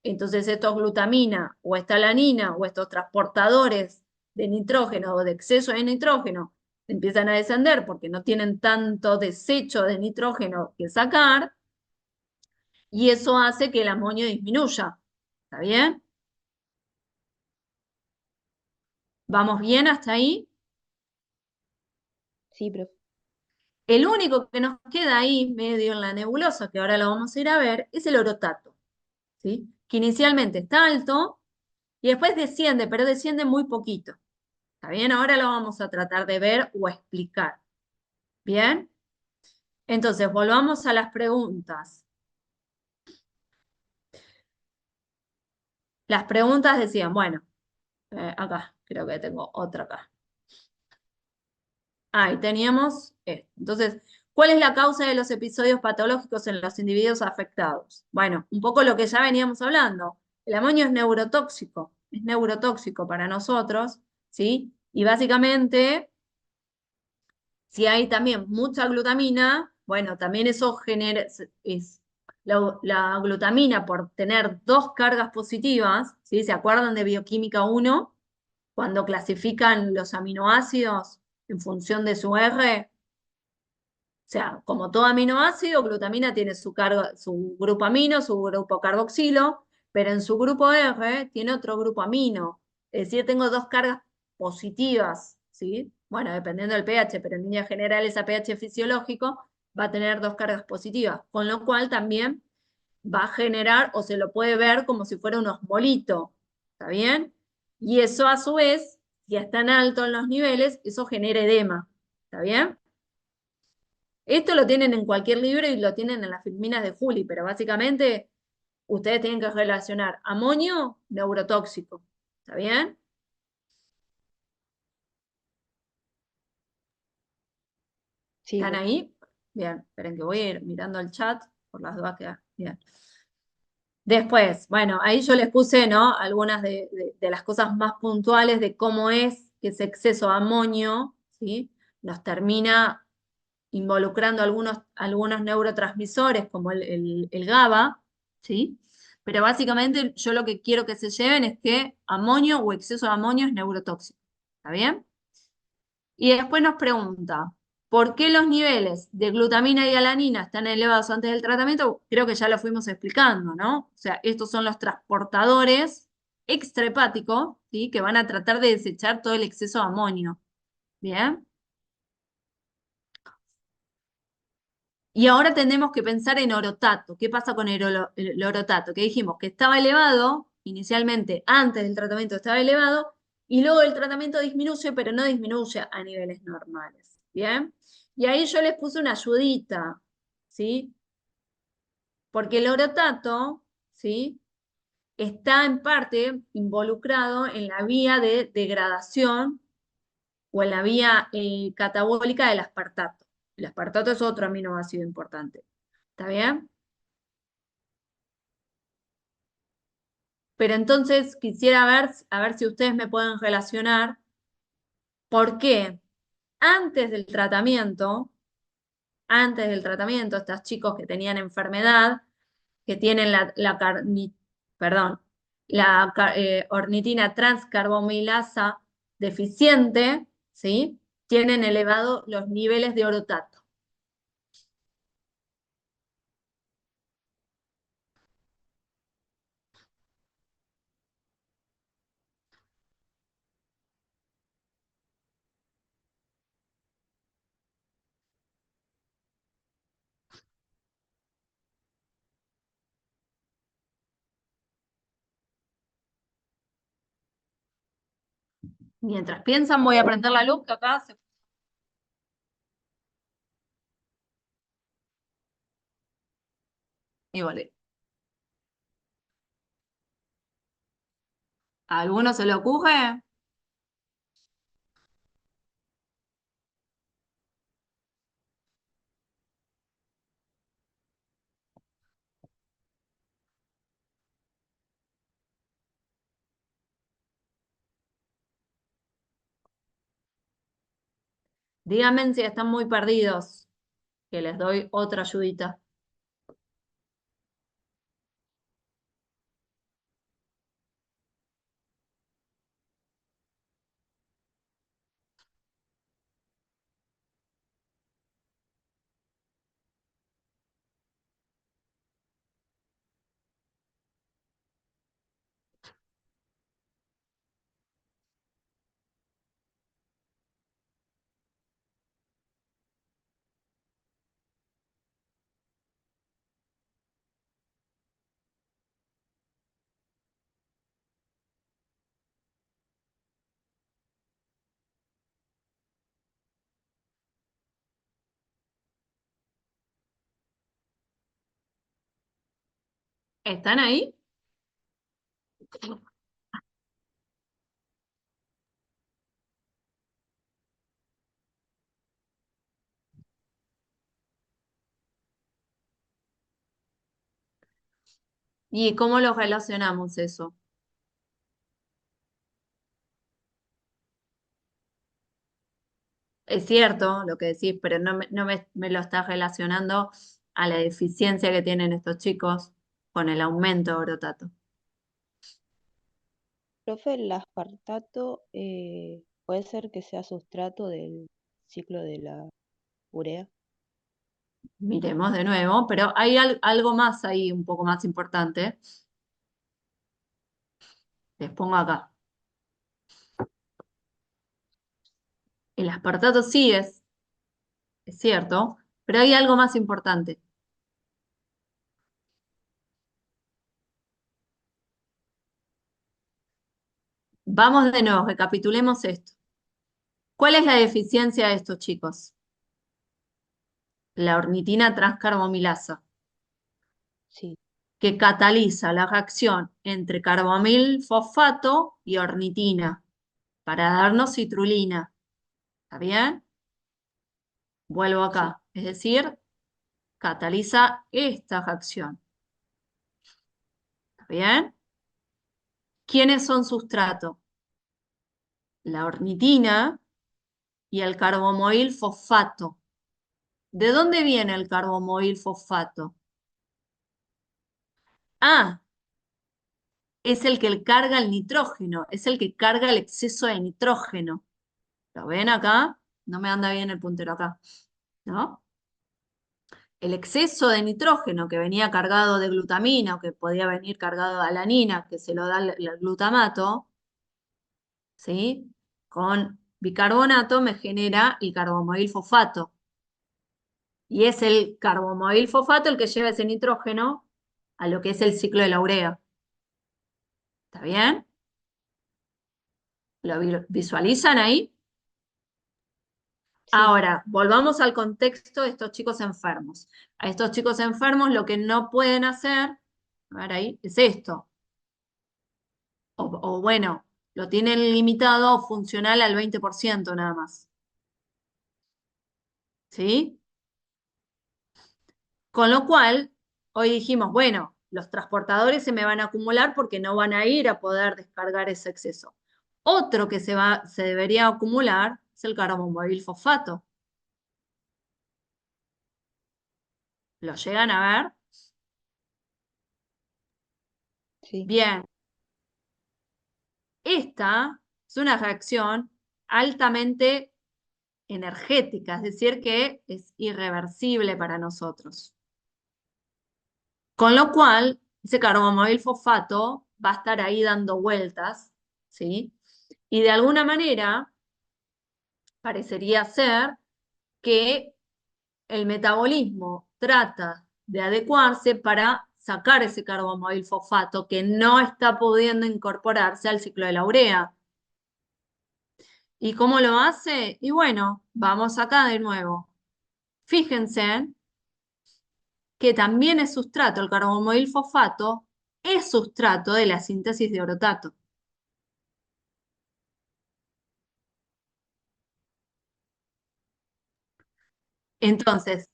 entonces estos glutamina o esta alanina o estos transportadores de nitrógeno o de exceso de nitrógeno empiezan a descender porque no tienen tanto desecho de nitrógeno que sacar y eso hace que el amonio disminuya. ¿Está bien? ¿Vamos bien hasta ahí? Sí, profe. El único que nos queda ahí, medio en la nebulosa, que ahora lo vamos a ir a ver, es el orotato, ¿sí? Que inicialmente está alto y después desciende, pero desciende muy poquito. ¿Está bien? Ahora lo vamos a tratar de ver o explicar. ¿Bien? Entonces, volvamos a las preguntas. Las preguntas decían, bueno, acá, creo que tengo otra acá. Ahí teníamos esto. Entonces, ¿cuál es la causa de los episodios patológicos en los individuos afectados? Bueno, un poco lo que ya veníamos hablando. El amonio es neurotóxico para nosotros, ¿sí? Y básicamente, si hay también mucha glutamina, bueno, también eso genera, la glutamina por tener dos cargas positivas, ¿sí? ¿Se acuerdan de Bioquímica 1? Cuando clasifican los aminoácidos en función de su R, o sea, como todo aminoácido, glutamina tiene su grupo amino, su grupo carboxilo, pero en su grupo R tiene otro grupo amino. Es decir, tengo dos cargas positivas, ¿sí? Bueno, dependiendo del pH, pero en línea general ese pH fisiológico va a tener dos cargas positivas, con lo cual también va a generar o se lo puede ver como si fuera un osmolito, ¿está bien? Y eso a su vez, si están altos en los niveles, eso genera edema, ¿está bien? Esto lo tienen en cualquier libro y lo tienen en las filminas de Juli, pero básicamente ustedes tienen que relacionar amonio, neurotóxico, ¿está bien? Sí, ¿Están profe. ahí? Bien, esperen que voy a ir mirando el chat por las dudas que... Bien. Después, bueno, ahí yo les puse, ¿no? Algunas de las cosas más puntuales de cómo es que ese exceso de amonio, ¿sí? Nos termina involucrando algunos neurotransmisores como el GABA, ¿sí? Pero básicamente yo lo que quiero que se lleven es que amonio o exceso de amonio es neurotóxico, ¿está bien? Y después nos pregunta, ¿por qué los niveles de glutamina y alanina están elevados antes del tratamiento? Creo que ya lo fuimos explicando, ¿no? O sea, estos son los transportadores extrahepáticos, ¿sí? Que van a tratar de desechar todo el exceso de amonio. Bien. Y ahora tenemos que pensar en orotato. ¿Qué pasa con el orotato? Que dijimos que estaba elevado, inicialmente antes del tratamiento estaba elevado, y luego el tratamiento disminuye, pero no disminuye a niveles normales. ¿Bien? Y ahí yo les puse una ayudita, ¿sí? Porque el orotato, ¿sí? Está en parte involucrado en la vía de degradación o en la vía catabólica del aspartato. El aspartato es otro aminoácido importante. ¿Está bien? Pero entonces quisiera ver, a ver si ustedes me pueden relacionar por qué antes del tratamiento, estos chicos que tenían enfermedad, que tienen perdón, ornitina transcarbamilasa deficiente, ¿sí? Tienen elevados los niveles de orotato. Mientras piensan, voy a prender la luz, que acá se... Y volé. ¿A alguno se le ocurre? Díganme si están muy perdidos, que les doy otra ayudita. ¿Están ahí? ¿Y cómo lo relacionamos eso? Es cierto lo que decís, pero no me lo estás relacionando a la deficiencia que tienen estos chicos con el aumento de orotato. Profe, el aspartato puede ser que sea sustrato del ciclo de la urea. Miremos de nuevo, pero hay algo más ahí, un poco más importante. Les pongo acá. El aspartato sí es cierto, pero hay algo más importante. Vamos de nuevo, recapitulemos esto. ¿Cuál es la deficiencia de estos chicos? La ornitina transcarbamilasa, Sí, que cataliza la reacción entre carbamil fosfato y ornitina para darnos citrulina. ¿Está bien? Vuelvo sí, acá. Es decir, cataliza esta reacción. ¿Está bien? ¿Quiénes son sustrato? La ornitina y el carbomoil fosfato. ¿De dónde viene el carbomoil fosfato? Ah, es el que carga el nitrógeno, es el que carga el exceso de nitrógeno. ¿Lo ven acá? No me anda bien el puntero acá, ¿no? El exceso de nitrógeno que venía cargado de glutamina o que podía venir cargado de alanina, que se lo da el glutamato, ¿sí? Con bicarbonato me genera el carbomoil fosfato. Y es el carbomoil fosfato el que lleva ese nitrógeno a lo que es el ciclo de la urea. ¿Está bien? ¿Lo visualizan ahí? sí, Ahora, volvamos al contexto de estos chicos enfermos. A estos chicos enfermos lo que no pueden hacer, a ver ahí, es esto. O bueno, lo tienen limitado o funcional al 20% nada más. ¿Sí? Con lo cual, hoy dijimos, bueno, los transportadores se me van a acumular porque no van a ir a poder descargar ese exceso. Otro que se debería acumular es el carbomoil fosfato. ¿Lo llegan a ver? sí, Bien, esta es una reacción altamente energética, es decir, que es irreversible para nosotros. Con lo cual, ese carbomoil fosfato va a estar ahí dando vueltas, ¿sí? Y de alguna manera parecería ser que el metabolismo trata de adecuarse para sacar ese carbomoil fosfato que no está pudiendo incorporarse al ciclo de la urea. ¿Y cómo lo hace? Y bueno, vamos acá de nuevo. Fíjense que también es sustrato, el carbomoil fosfato es sustrato de la síntesis de orotato. Entonces,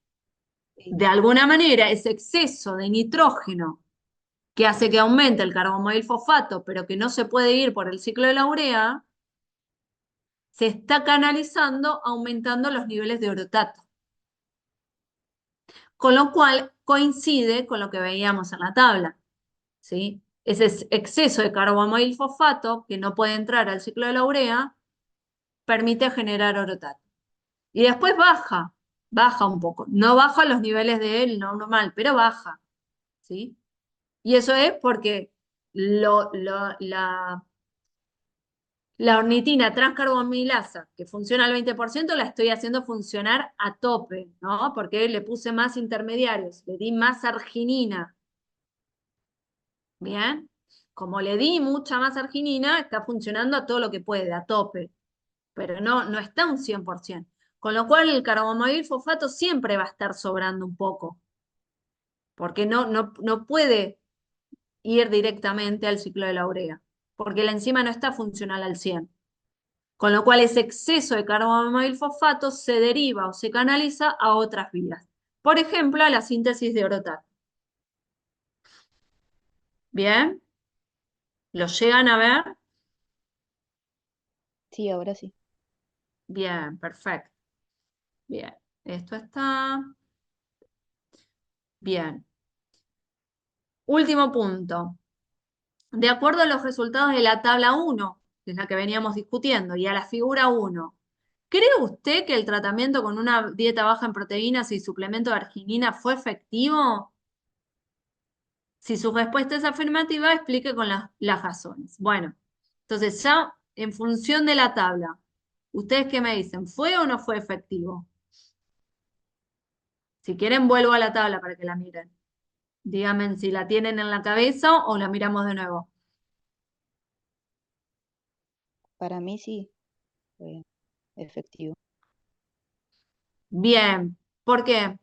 sí, de alguna manera, ese exceso de nitrógeno que hace que aumente el carbomoil fosfato, pero que no se puede ir por el ciclo de la urea, se está canalizando aumentando los niveles de orotato. Con lo cual coincide con lo que veíamos en la tabla, ¿sí? Ese exceso de carbomoil fosfato que no puede entrar al ciclo de la urea permite generar orotato. Y después baja un poco. No baja los niveles de él normal, pero baja, ¿sí? Y eso es porque la ornitina transcarbamilasa, que funciona al 20%, la estoy haciendo funcionar a tope, ¿no? Porque le puse más intermediarios, le di más arginina. Bien, como le di mucha más arginina, está funcionando a todo lo que puede, a tope, pero no está un 100%. Con lo cual el carbomoil fosfato siempre va a estar sobrando un poco, porque no puede ir directamente al ciclo de la urea, porque la enzima no está funcional al 100. Con lo cual ese exceso de carbomoil fosfato se deriva o se canaliza a otras vías. Por ejemplo, a la síntesis de orotato. Bien, ¿lo llegan a ver? sí, ahora sí. Bien, perfecto. Bien, esto está bien. Último punto. De acuerdo a los resultados de la tabla 1, que es la que veníamos discutiendo, y a la figura 1, ¿cree usted que el tratamiento con una dieta baja en proteínas y suplemento de arginina fue efectivo? Si su respuesta es afirmativa, explique con las razones. Bueno, entonces ya en función de la tabla, ¿ustedes qué me dicen? ¿Fue o no fue efectivo? Si quieren, vuelvo a la tabla para que la miren. Díganme si la tienen en la cabeza o la miramos de nuevo. Para mí sí, fue efectivo. Bien, ¿por qué?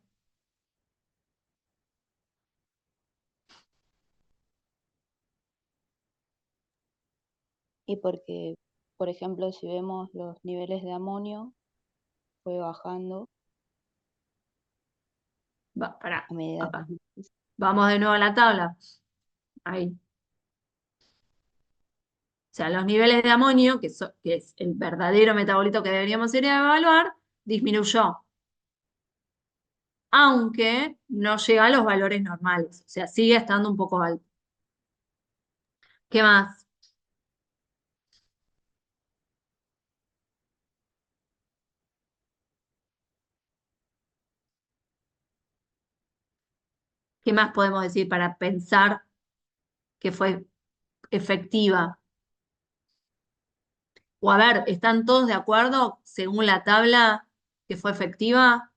Y porque, por ejemplo, si vemos los niveles de amonio, fue bajando Pará, a medida de acá. los meses. Vamos de nuevo a la tabla. Ahí. O sea, los niveles de amonio, que es el verdadero metabolito que deberíamos ir a evaluar, disminuyó, aunque no llega a los valores normales. O sea, sigue estando un poco alto. ¿Qué más? ¿Qué más podemos decir para pensar que fue efectiva? O a ver, ¿están todos de acuerdo según la tabla que fue efectiva?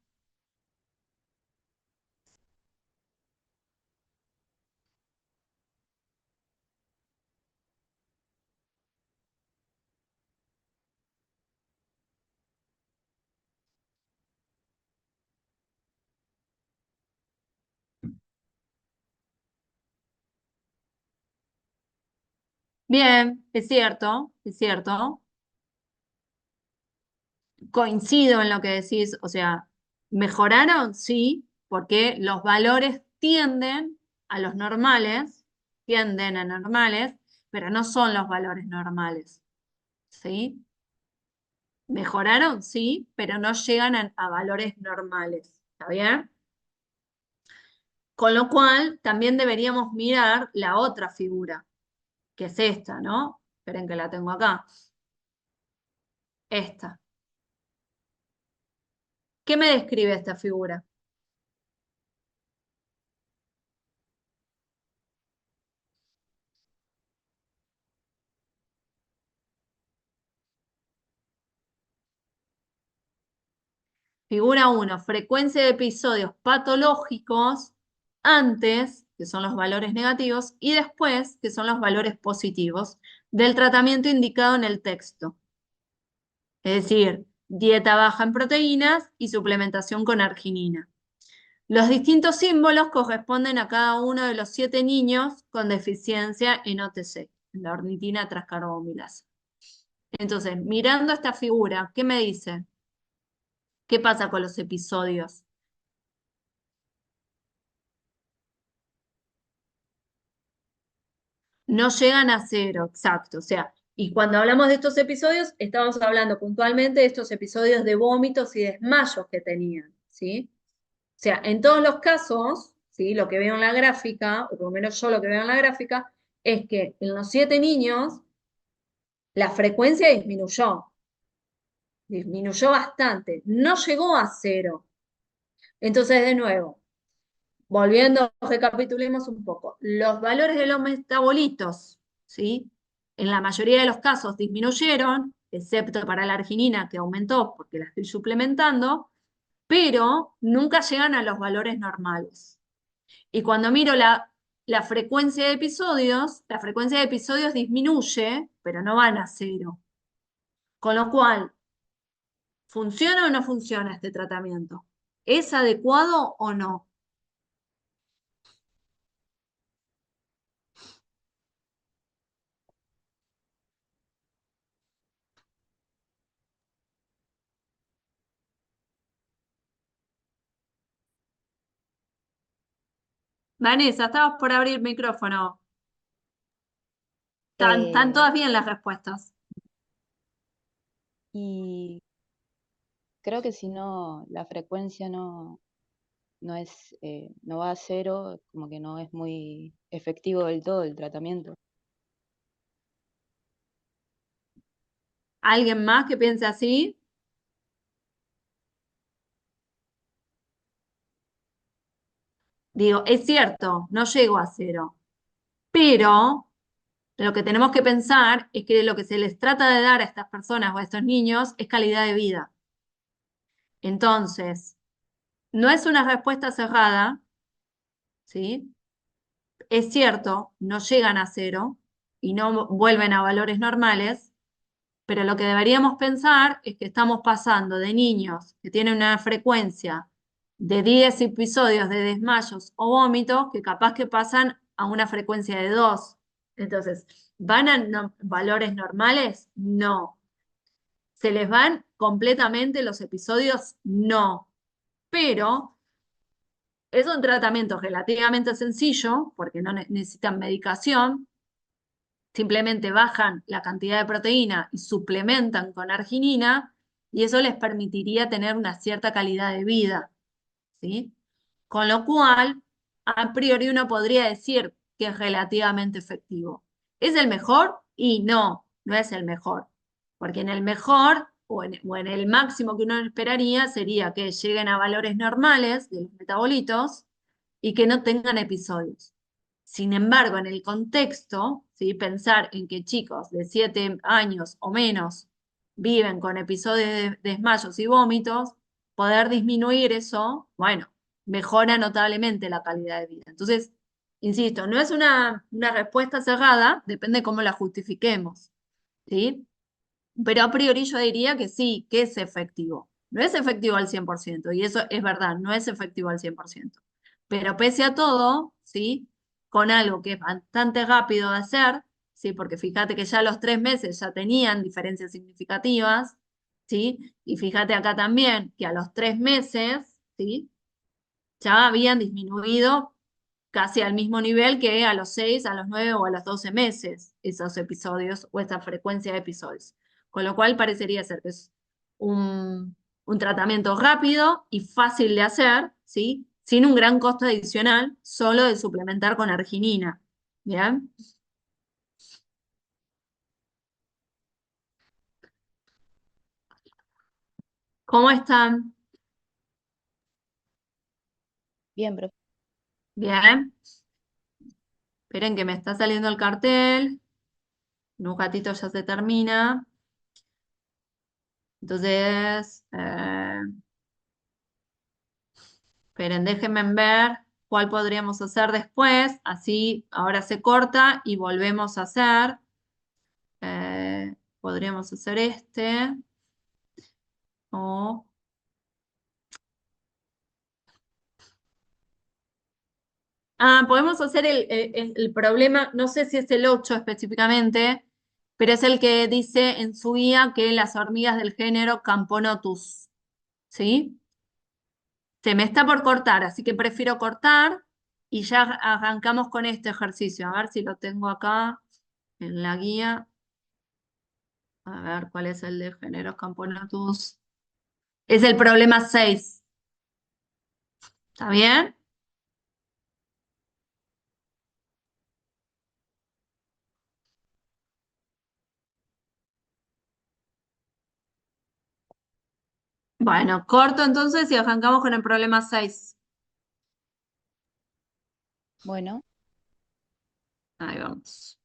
Bien, es cierto, es cierto. Coincido en lo que decís, o sea, mejoraron, sí, porque los valores a los normales, tienden a normales, pero no son los valores normales, ¿sí? Mejoraron, sí, pero no llegan a valores normales, ¿está bien? Con lo cual, también deberíamos mirar la otra figura, que es esta, ¿no? Esperen que la tengo acá. Esta. ¿Qué me describe esta figura? Figura 1, frecuencia de episodios patológicos antes, que son los valores negativos, y después, que son los valores positivos, del tratamiento indicado en el texto. Es decir, dieta baja en proteínas y suplementación con arginina. Los distintos símbolos corresponden a cada uno de los 7 niños con deficiencia en OTC, en la ornitina transcarbamilasa. Entonces, mirando esta figura, ¿qué me dice? ¿Qué pasa con los episodios? No llegan a cero, exacto. O sea, y cuando hablamos de estos episodios, estamos hablando puntualmente de estos episodios de vómitos y desmayos que tenían, ¿sí? O sea, en todos los casos, ¿sí? Lo que veo en la gráfica, o por lo menos yo lo que veo en la gráfica, es que en los 7 niños la frecuencia disminuyó bastante, no llegó a cero. Entonces, de nuevo, volviendo, recapitulemos un poco. Los valores de los metabolitos, ¿sí? En la mayoría de los casos disminuyeron, excepto para la arginina que aumentó porque la estoy suplementando, pero nunca llegan a los valores normales. Y cuando miro la frecuencia de episodios disminuye, pero no van a cero. Con lo cual, ¿funciona o no funciona este tratamiento? ¿Es adecuado o no? Vanessa, estabas por abrir micrófono. Están Eh, todas bien las respuestas. y creo que si no, la frecuencia no va a cero, como que no es muy efectivo del todo el tratamiento. ¿Alguien más que piense así? Digo, es cierto, no llego a cero, pero lo que tenemos que pensar es que lo que se les trata de dar a estas personas o a estos niños es calidad de vida. Entonces, no es una respuesta cerrada, ¿sí? Es cierto, no llegan a cero y no vuelven a valores normales, Pero lo que deberíamos pensar es que estamos pasando de niños que tienen una frecuencia de 10 episodios de desmayos o vómitos que capaz que pasan a una frecuencia de 2. Entonces, ¿van a valores normales? No. ¿Se les van completamente los episodios? No. Pero es un tratamiento relativamente sencillo porque no necesitan medicación, simplemente bajan la cantidad de proteína y suplementan con arginina y eso les permitiría tener una cierta calidad de vida, ¿sí? Con lo cual, a priori uno podría decir que es relativamente efectivo. ¿Es el mejor? Y no, no es el mejor, porque en el mejor o en el máximo que uno esperaría sería que lleguen a valores normales de los metabolitos y que no tengan episodios. Sin embargo, en el contexto, ¿sí? Pensar en que chicos de 7 años o menos viven con episodios de desmayos y vómitos, poder disminuir eso, bueno, mejora notablemente la calidad de vida. Entonces, insisto, no es una respuesta cerrada, depende cómo la justifiquemos, ¿sí? Pero a priori yo diría que sí, que es efectivo. No es efectivo al 100%, y eso es verdad, no es efectivo al 100%. Pero pese a todo, ¿sí? Con algo que es bastante rápido de hacer, ¿sí? Porque fíjate que ya a los 3 meses ya tenían diferencias significativas, ¿sí? Y fíjate acá también que a los 3 meses, ¿sí? Ya habían disminuido casi al mismo nivel que a los 6, a los 9 o a los 12 meses esos episodios o esa frecuencia de episodios. Con lo cual parecería ser que es un tratamiento rápido y fácil de hacer, ¿sí? Sin un gran costo adicional, solo de suplementar con arginina. ¿Bien? ¿Cómo están? Bien, profe. Bien. Esperen que me está saliendo el cartel. En un ratito ya se termina. Entonces, esperen, déjenme ver cuál podríamos hacer después. Así ahora se corta y volvemos a hacer. Podríamos hacer este. O... Ah, podemos hacer el problema, no sé si es el 8 específicamente, pero es el que dice en su guía que las hormigas del género Camponotus. ¿Sí? Se me está por cortar, así que prefiero cortar y ya arrancamos con este ejercicio. A ver si lo tengo acá en la guía. A ver cuál es el de géneros Camponotus. Es el problema 6. ¿Está bien? Bueno, corto entonces y arrancamos con el problema 6. Bueno. Ahí vamos.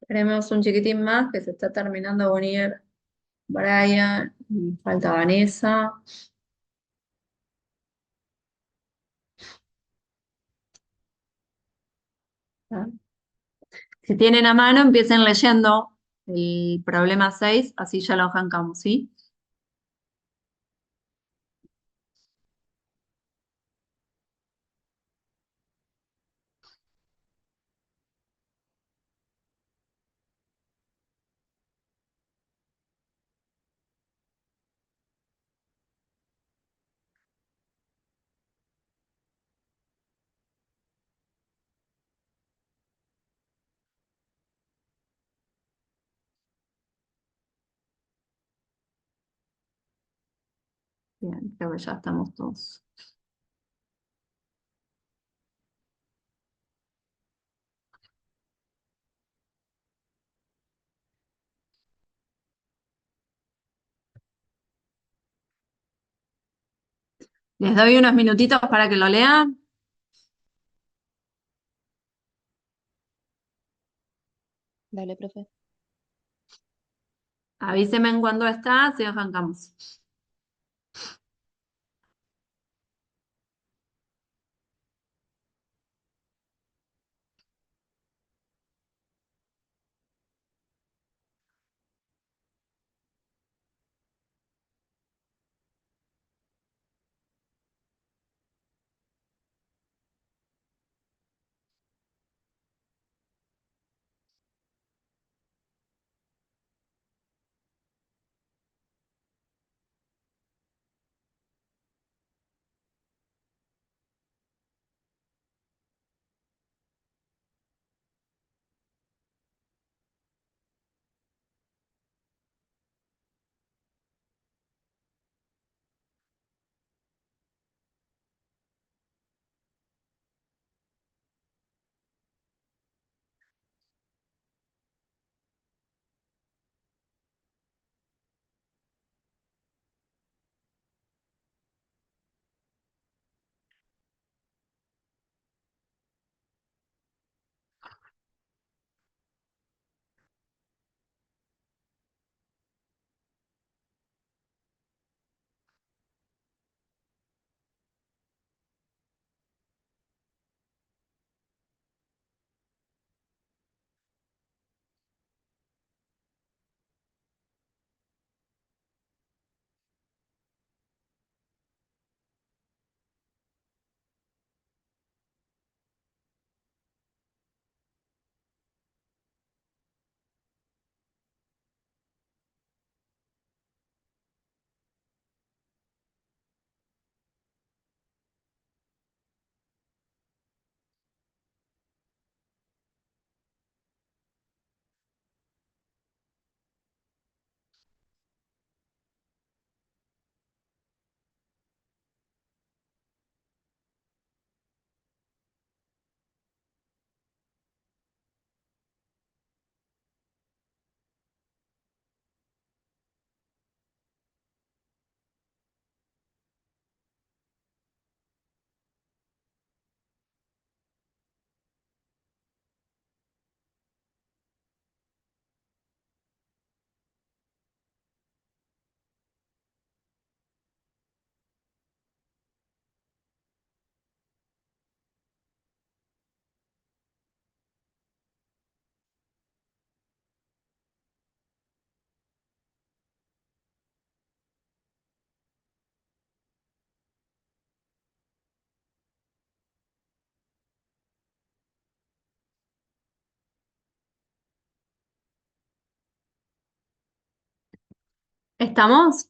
Tenemos un chiquitín más que se está terminando de unir Brian, y falta Vanessa. Si tienen a mano, empiecen leyendo el problema 6, así ya lo arrancamos, ¿sí? Bien, creo que ya estamos todos. Les doy unos minutitos para que lo lean. Dale, profe. Avísenme en cuándo está, si arrancamos. ¿Estamos?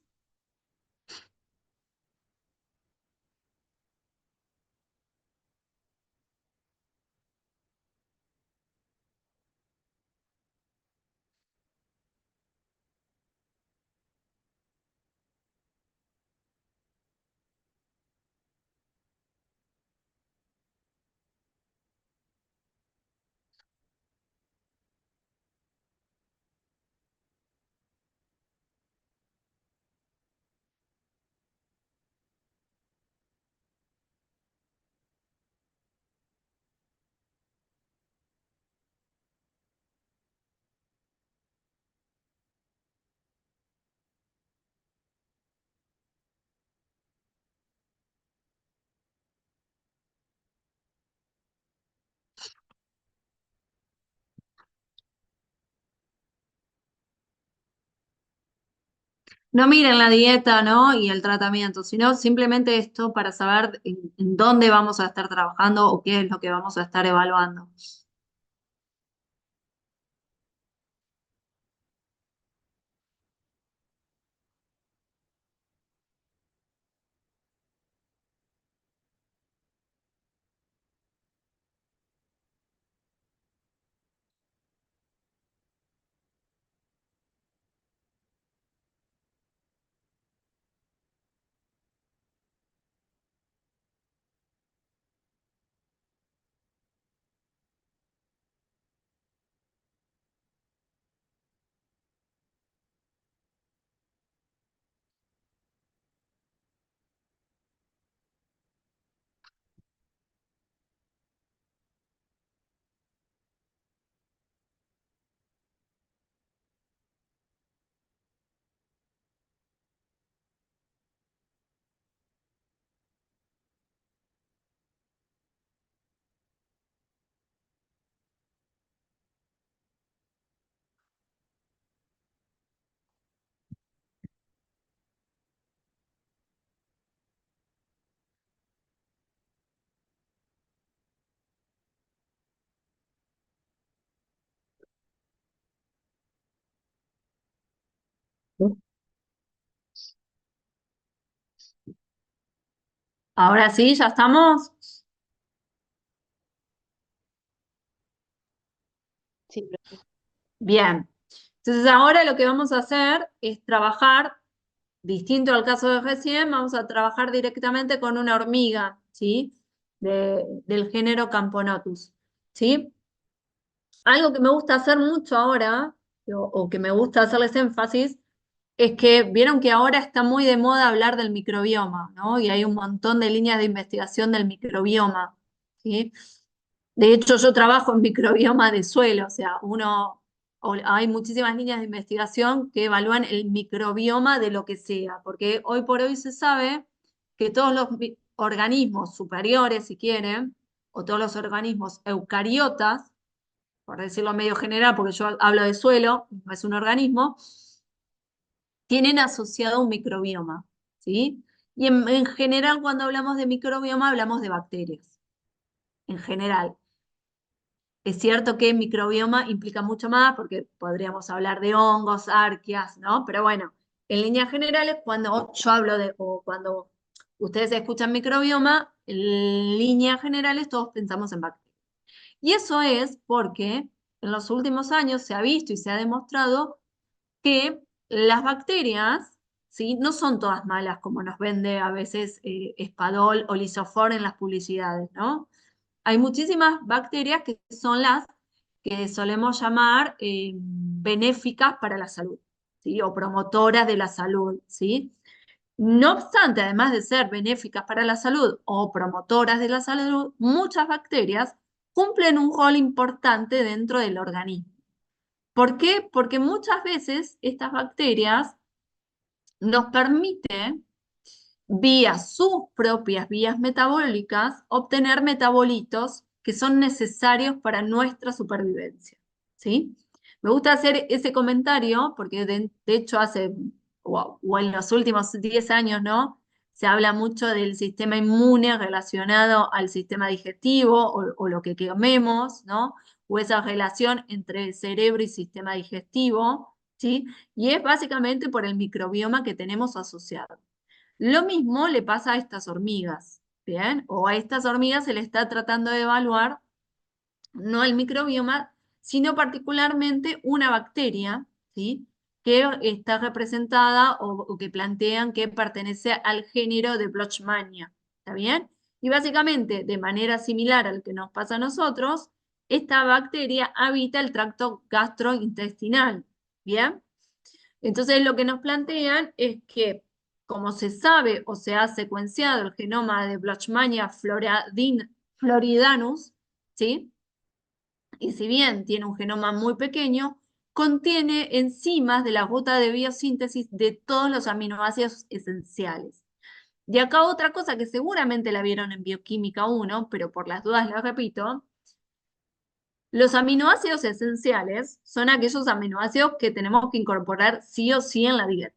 No miren la dieta, ¿no? Y el tratamiento, sino simplemente esto para saber en dónde vamos a estar trabajando o qué es lo que vamos a estar evaluando. Ahora sí, ya estamos. Sí, profe. Bien. Entonces ahora lo que vamos a hacer es trabajar, distinto al caso de recién, vamos a trabajar directamente con una hormiga, ¿sí? Del género Camponotus, ¿sí? Algo que me gusta hacer mucho ahora, o que me gusta hacerles énfasis, es que vieron que ahora está muy de moda hablar del microbioma, ¿no? Y hay un montón de líneas de investigación del microbioma, ¿sí? De hecho, yo trabajo en microbioma de suelo, o sea, hay muchísimas líneas de investigación que evalúan el microbioma de lo que sea, porque hoy por hoy se sabe que todos los organismos superiores, si quieren, o todos los organismos eucariotas, por decirlo medio general, porque yo hablo de suelo, no es un organismo, tienen asociado un microbioma, ¿sí? Y en general, cuando hablamos de microbioma, hablamos de bacterias, en general. Es cierto que microbioma implica mucho más, porque podríamos hablar de hongos, arqueas, ¿no? Pero bueno, en líneas generales, cuando yo hablo de, o cuando ustedes escuchan microbioma, en líneas generales todos pensamos en bacterias. Y eso es porque en los últimos años se ha visto y se ha demostrado que las bacterias, ¿sí? No son todas malas como nos vende a veces Espadol o Lisofor en las publicidades, ¿no? Hay muchísimas bacterias que son las que solemos llamar benéficas para la salud, ¿sí? O promotoras de la salud, ¿sí? No obstante, además de ser benéficas para la salud o promotoras de la salud, muchas bacterias cumplen un rol importante dentro del organismo. ¿Por qué? Porque muchas veces estas bacterias nos permiten, vía sus propias vías metabólicas, obtener metabolitos que son necesarios para nuestra supervivencia, ¿sí? Me gusta hacer ese comentario porque de hecho hace, o en los últimos 10 años, ¿no? Se habla mucho del sistema inmune relacionado al sistema digestivo o lo que comemos, ¿no? O esa relación entre cerebro y sistema digestivo, ¿sí? Y es básicamente por el microbioma que tenemos asociado. Lo mismo le pasa a estas hormigas, ¿bien? O a estas hormigas se le está tratando de evaluar no el microbioma, sino particularmente una bacteria, ¿sí? Que está representada o que plantean que pertenece al género de Blochmania, ¿está bien? Y básicamente, de manera similar al que nos pasa a nosotros, esta bacteria habita el tracto gastrointestinal, ¿bien? Entonces lo que nos plantean es que, como se sabe o se ha secuenciado el genoma de Blochmania floridanus, ¿sí? Y si bien tiene un genoma muy pequeño, contiene enzimas de la ruta de biosíntesis de todos los aminoácidos esenciales. De acá otra cosa que seguramente la vieron en Bioquímica 1, pero por las dudas la repito, los aminoácidos esenciales son aquellos aminoácidos que tenemos que incorporar sí o sí en la dieta.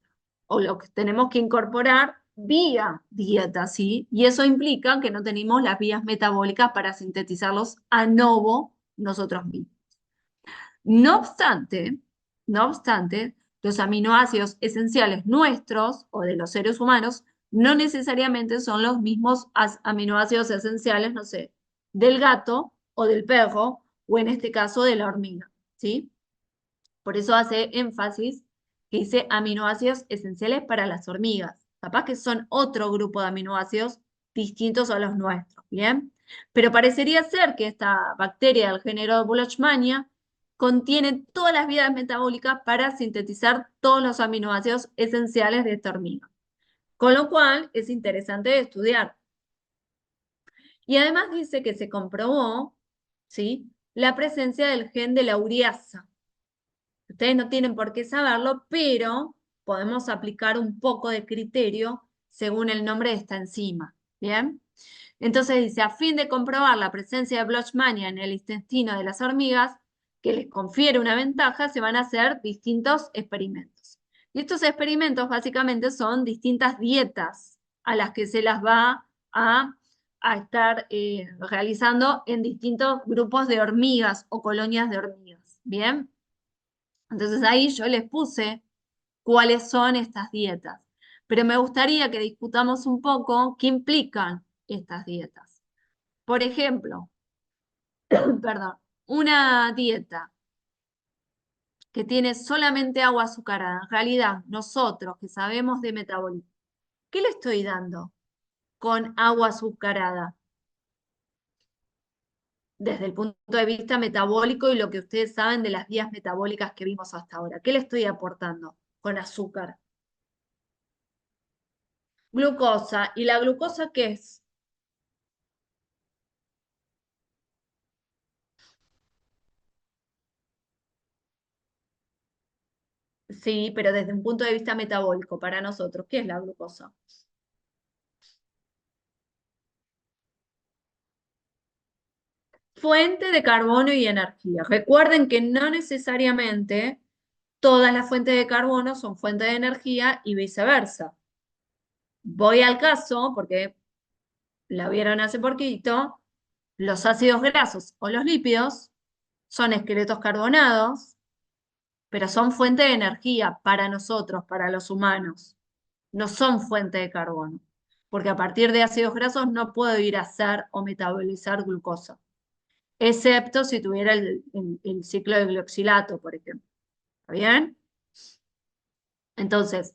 o lo que tenemos que incorporar vía dieta, ¿sí? Y eso implica que no tenemos las vías metabólicas para sintetizarlos a novo nosotros mismos. No obstante, no obstante, los aminoácidos esenciales nuestros o de los seres humanos no necesariamente son los mismos aminoácidos esenciales, no sé, del gato o del perro o en este caso de la hormiga, ¿sí? Por eso hace énfasis que dice aminoácidos esenciales para las hormigas. Capaz que son otro grupo de aminoácidos distintos a los nuestros, ¿bien? Pero parecería ser que esta bacteria del género Boltzmannia contiene todas las vías metabólicas para sintetizar todos los aminoácidos esenciales de esta hormiga. Con lo cual es interesante de estudiar. Y además dice que se comprobó, ¿sí?, la presencia del gen de la ureasa. Ustedes no tienen por qué saberlo, pero podemos aplicar un poco de criterio según el nombre de esta enzima. ¿Bien? Entonces dice, a fin de comprobar la presencia de Blochmania en el intestino de las hormigas, que les confiere una ventaja, se van a hacer distintos experimentos. Y estos experimentos básicamente son distintas dietas a las que se las va a estar realizando en distintos grupos de hormigas o colonias de hormigas. ¿Bien? Entonces ahí yo les puse cuáles son estas dietas. Pero me gustaría que discutamos un poco qué implican estas dietas. Por ejemplo, perdón, una dieta que tiene solamente agua azucarada. En realidad, nosotros que sabemos de metabolismo, ¿qué le estoy dando con agua azucarada? Desde el punto de vista metabólico y lo que ustedes saben de las vías metabólicas que vimos hasta ahora. ¿Qué le estoy aportando con azúcar? Glucosa. ¿Y la glucosa qué es? Sí, pero desde un punto de vista metabólico para nosotros, ¿qué es la glucosa? Fuente de carbono y energía. Recuerden que no necesariamente todas las fuentes de carbono son fuentes de energía y viceversa. Voy al caso, porque la vieron hace poquito, los ácidos grasos o los lípidos son esqueletos carbonados, pero son fuente de energía para nosotros, para los humanos. No son fuente de carbono, porque a partir de ácidos grasos no puedo ir a hacer o metabolizar glucosa, excepto si tuviera el ciclo de glioxilato, por ejemplo. ¿Está bien? Entonces,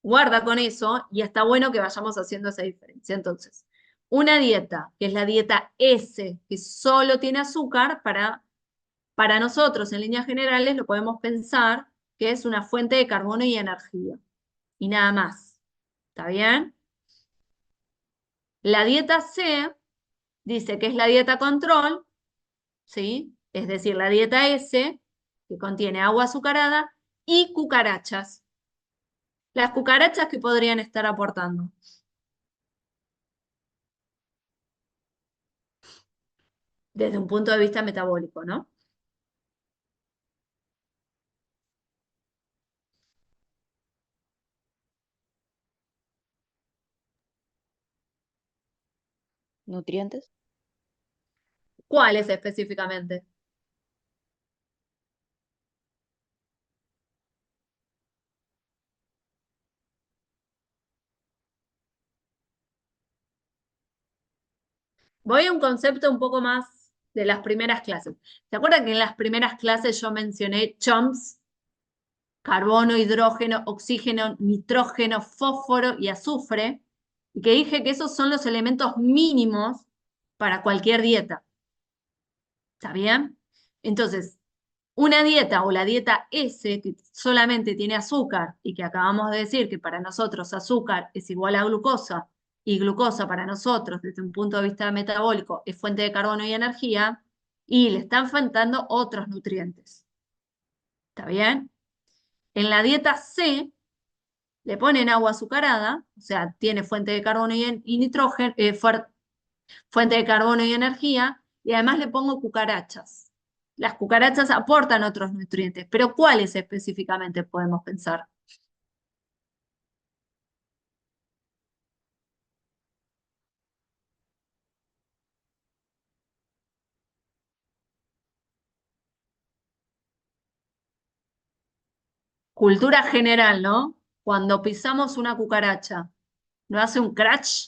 guarda con eso y está bueno que vayamos haciendo esa diferencia. Entonces, una dieta, que es la dieta S, que solo tiene azúcar, para nosotros en líneas generales lo podemos pensar que es una fuente de carbono y energía, y nada más. ¿Está bien? La dieta C dice que es la dieta control, ¿sí? Es decir, la dieta S, que contiene agua azucarada y cucarachas. Las cucarachas que podrían estar aportando. Desde un punto de vista metabólico, ¿no? ¿Nutrientes? ¿Cuáles específicamente? Voy a un concepto un poco más de las primeras clases. ¿Se acuerdan que en las primeras clases yo mencioné CHOMS? Carbono, hidrógeno, oxígeno, nitrógeno, fósforo y azufre, y que dije que esos son los elementos mínimos para cualquier dieta. ¿Está bien? Entonces, una dieta o la dieta S, que solamente tiene azúcar y que acabamos de decir que para nosotros azúcar es igual a glucosa y glucosa para nosotros desde un punto de vista metabólico es fuente de carbono y energía, y le están faltando otros nutrientes. ¿Está bien? En la dieta C le ponen agua azucarada, o sea, tiene fuente de carbono y nitrógeno, fuente de carbono y energía, y además le pongo cucarachas. Las cucarachas aportan otros nutrientes, pero ¿cuáles específicamente podemos pensar? Cultura general, ¿no? Cuando pisamos una cucaracha, ¿no hace un crash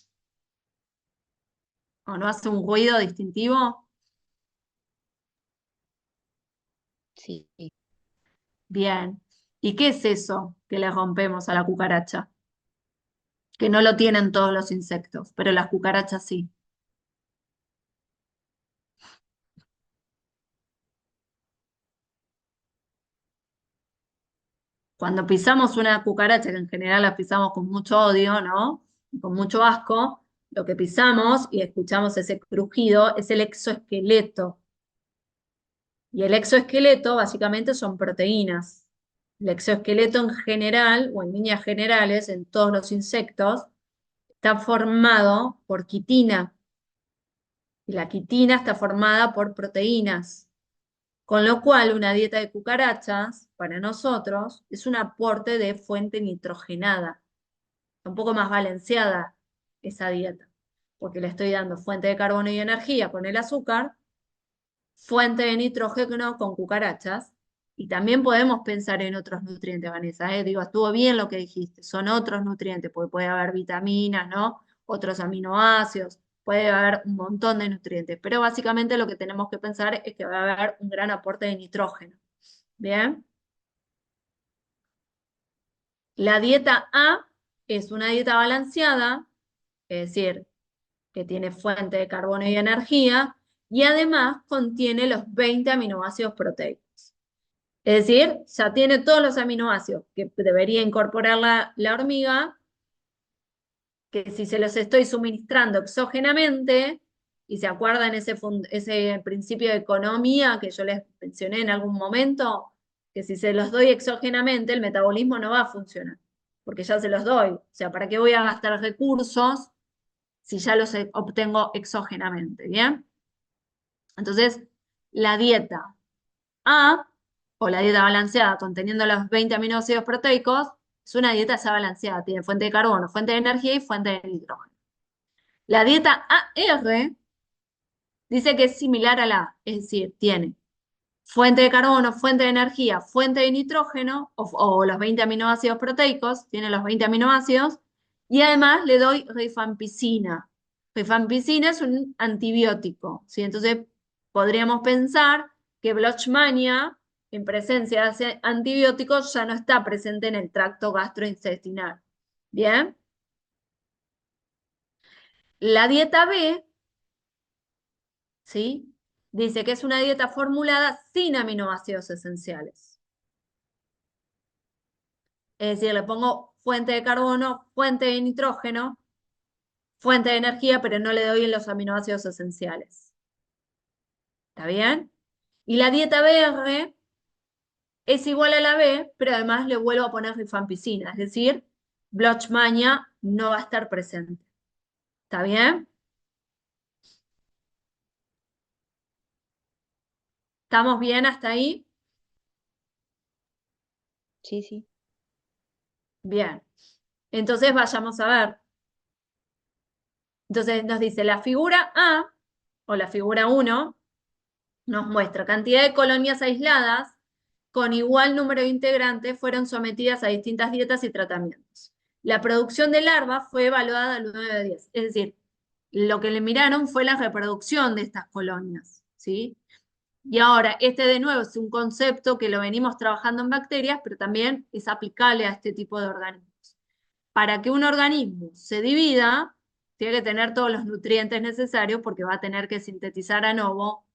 o no hace un ruido distintivo? Sí. Bien. ¿Y qué es eso que le rompemos a la cucaracha? Que no lo tienen todos los insectos, pero las cucarachas sí. Cuando pisamos una cucaracha, que en general la pisamos con mucho odio, ¿no? Con mucho asco, lo que pisamos y escuchamos ese crujido es el exoesqueleto. Y el exoesqueleto básicamente son proteínas. El exoesqueleto en general, o en líneas generales, en todos los insectos, está formado por quitina. Y la quitina está formada por proteínas. Con lo cual, una dieta de cucarachas, para nosotros, es un aporte de fuente nitrogenada. Un poco más balanceada esa dieta, porque le estoy dando fuente de carbono y energía con el azúcar, fuente de nitrógeno con cucarachas, y también podemos pensar en otros nutrientes, Vanessa, ¿eh? Digo, estuvo bien lo que dijiste, son otros nutrientes, porque puede haber vitaminas, ¿no? Otros aminoácidos, puede haber un montón de nutrientes, pero básicamente lo que tenemos que pensar es que va a haber un gran aporte de nitrógeno. ¿Bien? La dieta A es una dieta balanceada, es decir, que tiene fuente de carbono y energía, y además contiene los 20 aminoácidos proteicos. Es decir, ya tiene todos los aminoácidos que debería incorporar la hormiga, que si se los estoy suministrando exógenamente, y se acuerdan ese principio de economía que yo les mencioné en algún momento, que si se los doy exógenamente, el metabolismo no va a funcionar, porque ya se los doy. O sea, ¿para qué voy a gastar recursos si ya los obtengo exógenamente? ¿Bien? Entonces, la dieta A, o la dieta balanceada conteniendo los 20 aminoácidos proteicos, es una dieta ya balanceada, tiene fuente de carbono, fuente de energía y fuente de nitrógeno. La dieta AR dice que es similar a la A, es decir, tiene fuente de carbono, fuente de energía, fuente de nitrógeno, o los 20 aminoácidos proteicos, tiene los 20 aminoácidos, y además le doy rifampicina. Rifampicina es un antibiótico, ¿sí? Entonces podríamos pensar que Blochmania, en presencia de ese antibiótico, ya no está presente en el tracto gastrointestinal. ¿Bien? La dieta B, ¿sí? Dice que es una dieta formulada sin aminoácidos esenciales. Es decir, le pongo fuente de carbono, fuente de nitrógeno, fuente de energía, pero no le doy los aminoácidos esenciales. ¿Está bien? Y la dieta BR es igual a la B, pero además le vuelvo a poner rifampicina, es decir, Blochmania no va a estar presente. ¿Está bien? ¿Estamos bien hasta ahí? Sí, sí. Bien. Entonces vayamos a ver. Entonces nos dice la figura A, o la figura 1, nos muestra cantidad de colonias aisladas con igual número de integrantes fueron sometidas a distintas dietas y tratamientos. La producción de larvas fue evaluada al 9 de 10. Es decir, lo que le miraron fue la reproducción de estas colonias, ¿sí? Y ahora, este de nuevo es un concepto que lo venimos trabajando en bacterias, pero también es aplicable a este tipo de organismos. Para que un organismo se divida, tiene que tener todos los nutrientes necesarios porque va a tener que sintetizar a novo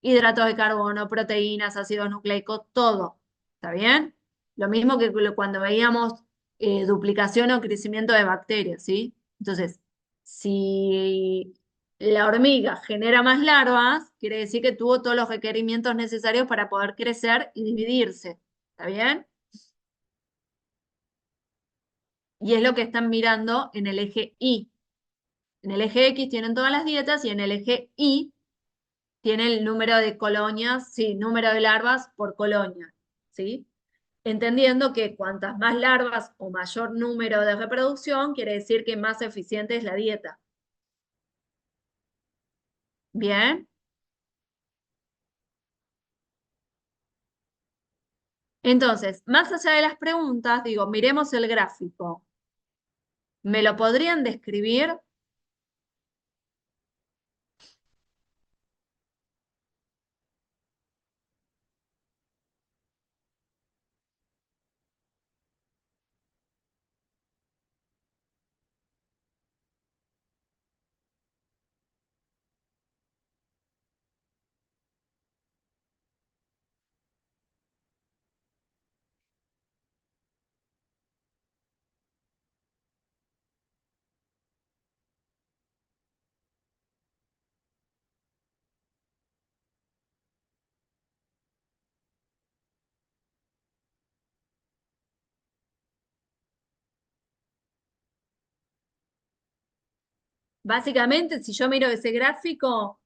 hidratos de carbono, proteínas, ácidos nucleicos, todo. ¿Está bien? Lo mismo que cuando veíamos duplicación o crecimiento de bacterias, ¿sí? Entonces, si la hormiga genera más larvas, quiere decir que tuvo todos los requerimientos necesarios para poder crecer y dividirse. ¿Está bien? Y es lo que están mirando en el eje Y. En el eje X tienen todas las dietas y en el eje Y tiene el número de colonias, sí, número de larvas por colonia, ¿sí? Entendiendo que cuantas más larvas o mayor número de reproducción, quiere decir que más eficiente es la dieta. Bien, Entonces, más allá de las preguntas, digo, miremos el gráfico. ¿Me lo podrían describir? Básicamente, si yo miro ese gráfico,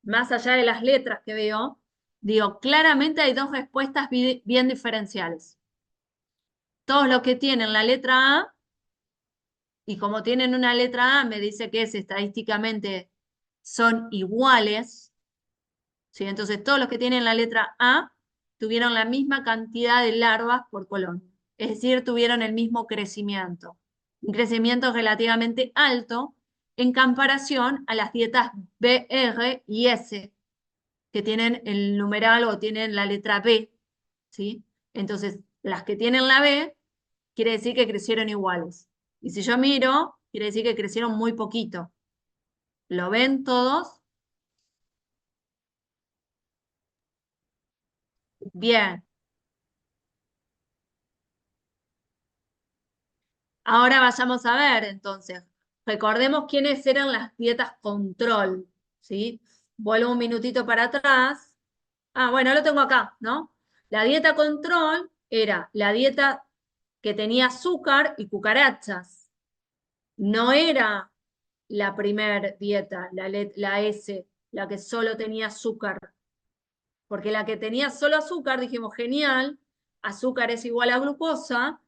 más allá de las letras que veo, digo, claramente hay dos respuestas bien diferenciales. Todos los que tienen la letra A, y como tienen una letra A, me dice que es estadísticamente son iguales, ¿sí? Entonces, todos los que tienen la letra A tuvieron la misma cantidad de larvas por colonia, es decir, tuvieron el mismo crecimiento, un crecimiento relativamente alto en comparación a las dietas B, R y S, que tienen el numeral o tienen la letra B, ¿sí? Entonces, las que tienen la B, quiere decir que crecieron iguales. Y si yo miro, quiere decir que crecieron muy poquito. ¿Lo ven todos? Bien. Ahora vayamos a ver, entonces. Recordemos quiénes eran las dietas control, ¿sí? Vuelvo un minutito para atrás. Ah, bueno, lo tengo acá, ¿no? La dieta control era la dieta que tenía azúcar y cucarachas. No era la primer dieta, la S, la que solo tenía azúcar. Porque la que tenía solo azúcar, dijimos, genial, azúcar es igual a glucosa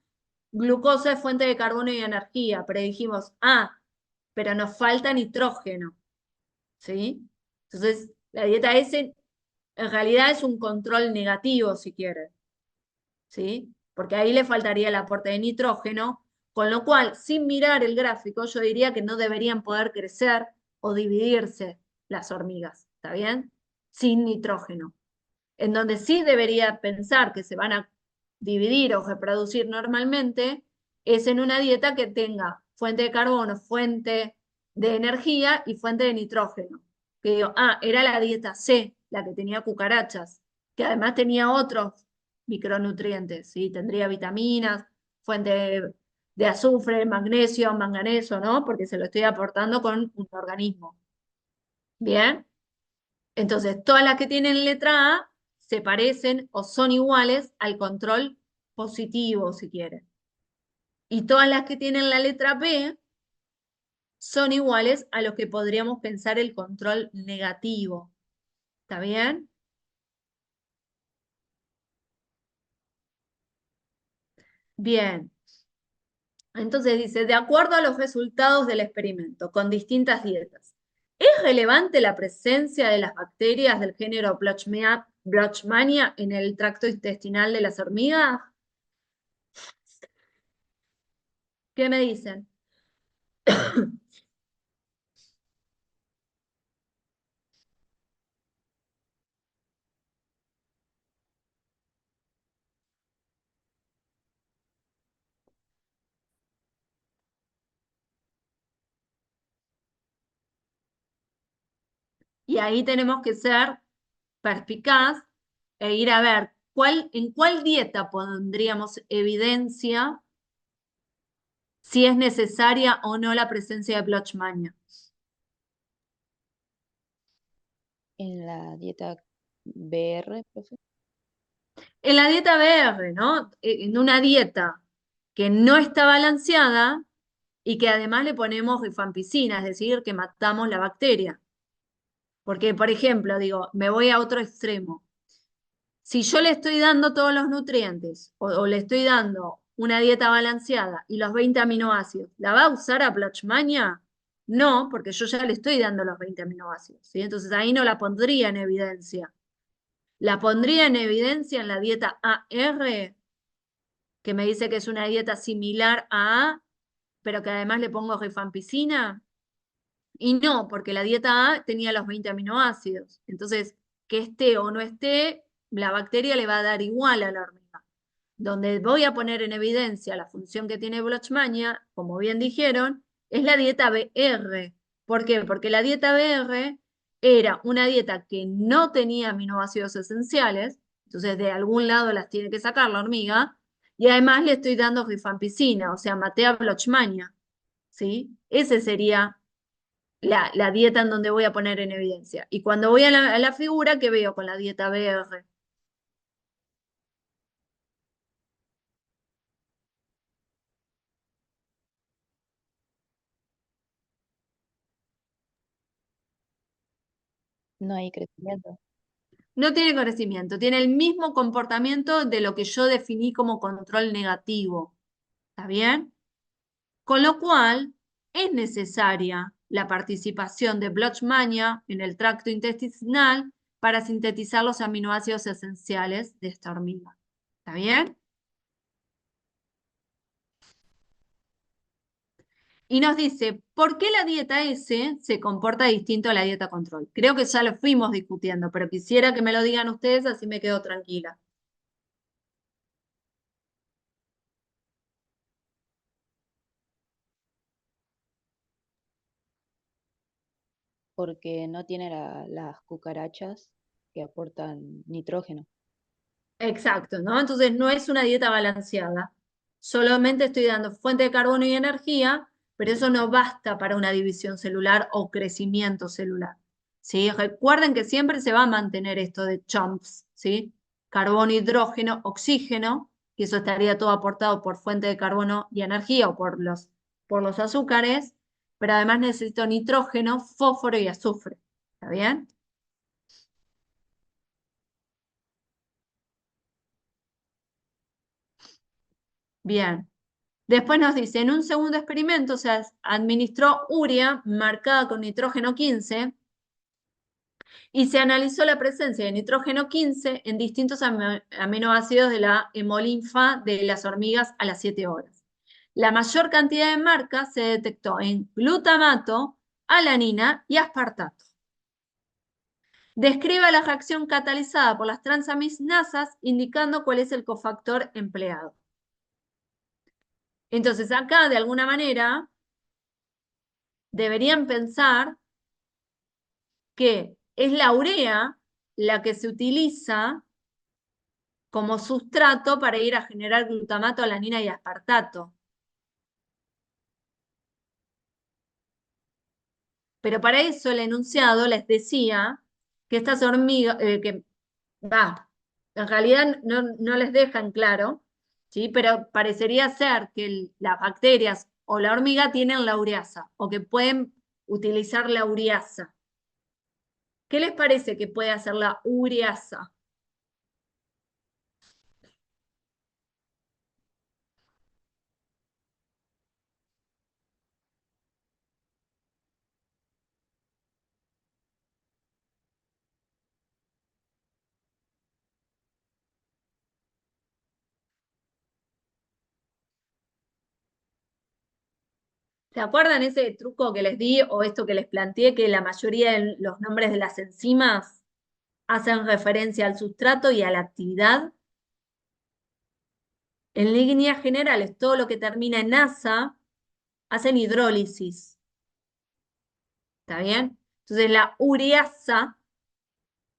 es fuente de carbono y energía, pero dijimos, pero nos falta nitrógeno, ¿sí? Entonces, la dieta S en realidad es un control negativo, si quieren, ¿sí? Porque ahí le faltaría el aporte de nitrógeno, con lo cual, sin mirar el gráfico, yo diría que no deberían poder crecer o dividirse las hormigas, ¿está bien? Sin nitrógeno. En donde sí debería pensar que se van a dividir o reproducir normalmente, es en una dieta que tenga fuente de carbono, fuente de energía y fuente de nitrógeno. Que digo, era la dieta C, la que tenía cucarachas, que además tenía otros micronutrientes, ¿sí? Tendría vitaminas, fuente de azufre, magnesio, manganeso, ¿no? Porque se lo estoy aportando con un organismo. Bien. Entonces, todas las que tienen letra A se parecen o son iguales al control positivo, si quieren. Y todas las que tienen la letra B son iguales a lo que podríamos pensar el control negativo. ¿Está bien? Bien. Entonces dice, de acuerdo a los resultados del experimento, con distintas dietas, ¿es relevante la presencia de las bacterias del género Blochmania en el tracto intestinal de las hormigas? ¿Qué me dicen? Y ahí tenemos que ser perspicaz e ir a ver en cuál dieta pondríamos evidencia si es necesaria o no la presencia de Blochmania. En la dieta BR, profe. En la dieta BR, ¿no? En una dieta que no está balanceada y que además le ponemos rifampicina, es decir, que matamos la bacteria. Porque, por ejemplo, digo, me voy a otro extremo. Si yo le estoy dando todos los nutrientes o le estoy dando una dieta balanceada y los 20 aminoácidos, ¿la va a usar a Blochmania? No, porque yo ya le estoy dando los 20 aminoácidos, ¿sí? Entonces ahí no la pondría en evidencia. La pondría en evidencia en la dieta AR, que me dice que es una dieta similar a, pero que además le pongo rifampicina. Y no, porque la dieta A tenía los 20 aminoácidos. Entonces, que esté o no esté, la bacteria le va a dar igual a la hormiga. Donde voy a poner en evidencia la función que tiene Blochmania, como bien dijeron, es la dieta BR. ¿Por qué? Porque la dieta BR era una dieta que no tenía aminoácidos esenciales, entonces de algún lado las tiene que sacar la hormiga, y además le estoy dando rifampicina, o sea, maté a Blochmania, ¿sí? Ese sería la dieta en donde voy a poner en evidencia. Y cuando voy a la figura, ¿qué veo con la dieta BR? No hay crecimiento. No tiene conocimiento, tiene el mismo comportamiento de lo que yo definí como control negativo. ¿Está bien? Con lo cual, es necesaria la participación de Blochmania en el tracto intestinal para sintetizar los aminoácidos esenciales de esta hormiga. ¿Está bien? Y nos dice, ¿por qué la dieta S se comporta distinto a la dieta control? Creo que ya lo fuimos discutiendo, pero quisiera que me lo digan ustedes, así me quedo tranquila. Porque no tiene las cucarachas que aportan nitrógeno. Exacto, ¿no? Entonces no es una dieta balanceada. Solamente estoy dando fuente de carbono y energía, pero eso no basta para una división celular o crecimiento celular. ¿Sí? Recuerden que siempre se va a mantener esto de chunks, ¿sí? Carbono, hidrógeno, oxígeno, que eso estaría todo aportado por fuente de carbono y energía o por los azúcares, pero además necesito nitrógeno, fósforo y azufre. ¿Está bien? Bien. Después nos dice, en un segundo experimento se administró urea marcada con nitrógeno 15 y se analizó la presencia de nitrógeno 15 en distintos aminoácidos de la hemolinfa de las hormigas a las 7 horas. La mayor cantidad de marcas se detectó en glutamato, alanina y aspartato. Describa la reacción catalizada por las transaminasas indicando cuál es el cofactor empleado. Entonces acá, de alguna manera, deberían pensar que es la urea la que se utiliza como sustrato para ir a generar glutamato, alanina y aspartato. Pero para eso el enunciado les decía que estas hormigas, en realidad no les dejan claro, ¿sí? Pero parecería ser que las bacterias o la hormiga tienen la ureasa o que pueden utilizar la ureasa. ¿Qué les parece que puede hacer la ureasa? ¿Se acuerdan ese truco que les di o esto que les planteé, que la mayoría de los nombres de las enzimas hacen referencia al sustrato y a la actividad? En líneas generales, todo lo que termina en asa hacen hidrólisis. ¿Está bien? Entonces la ureasa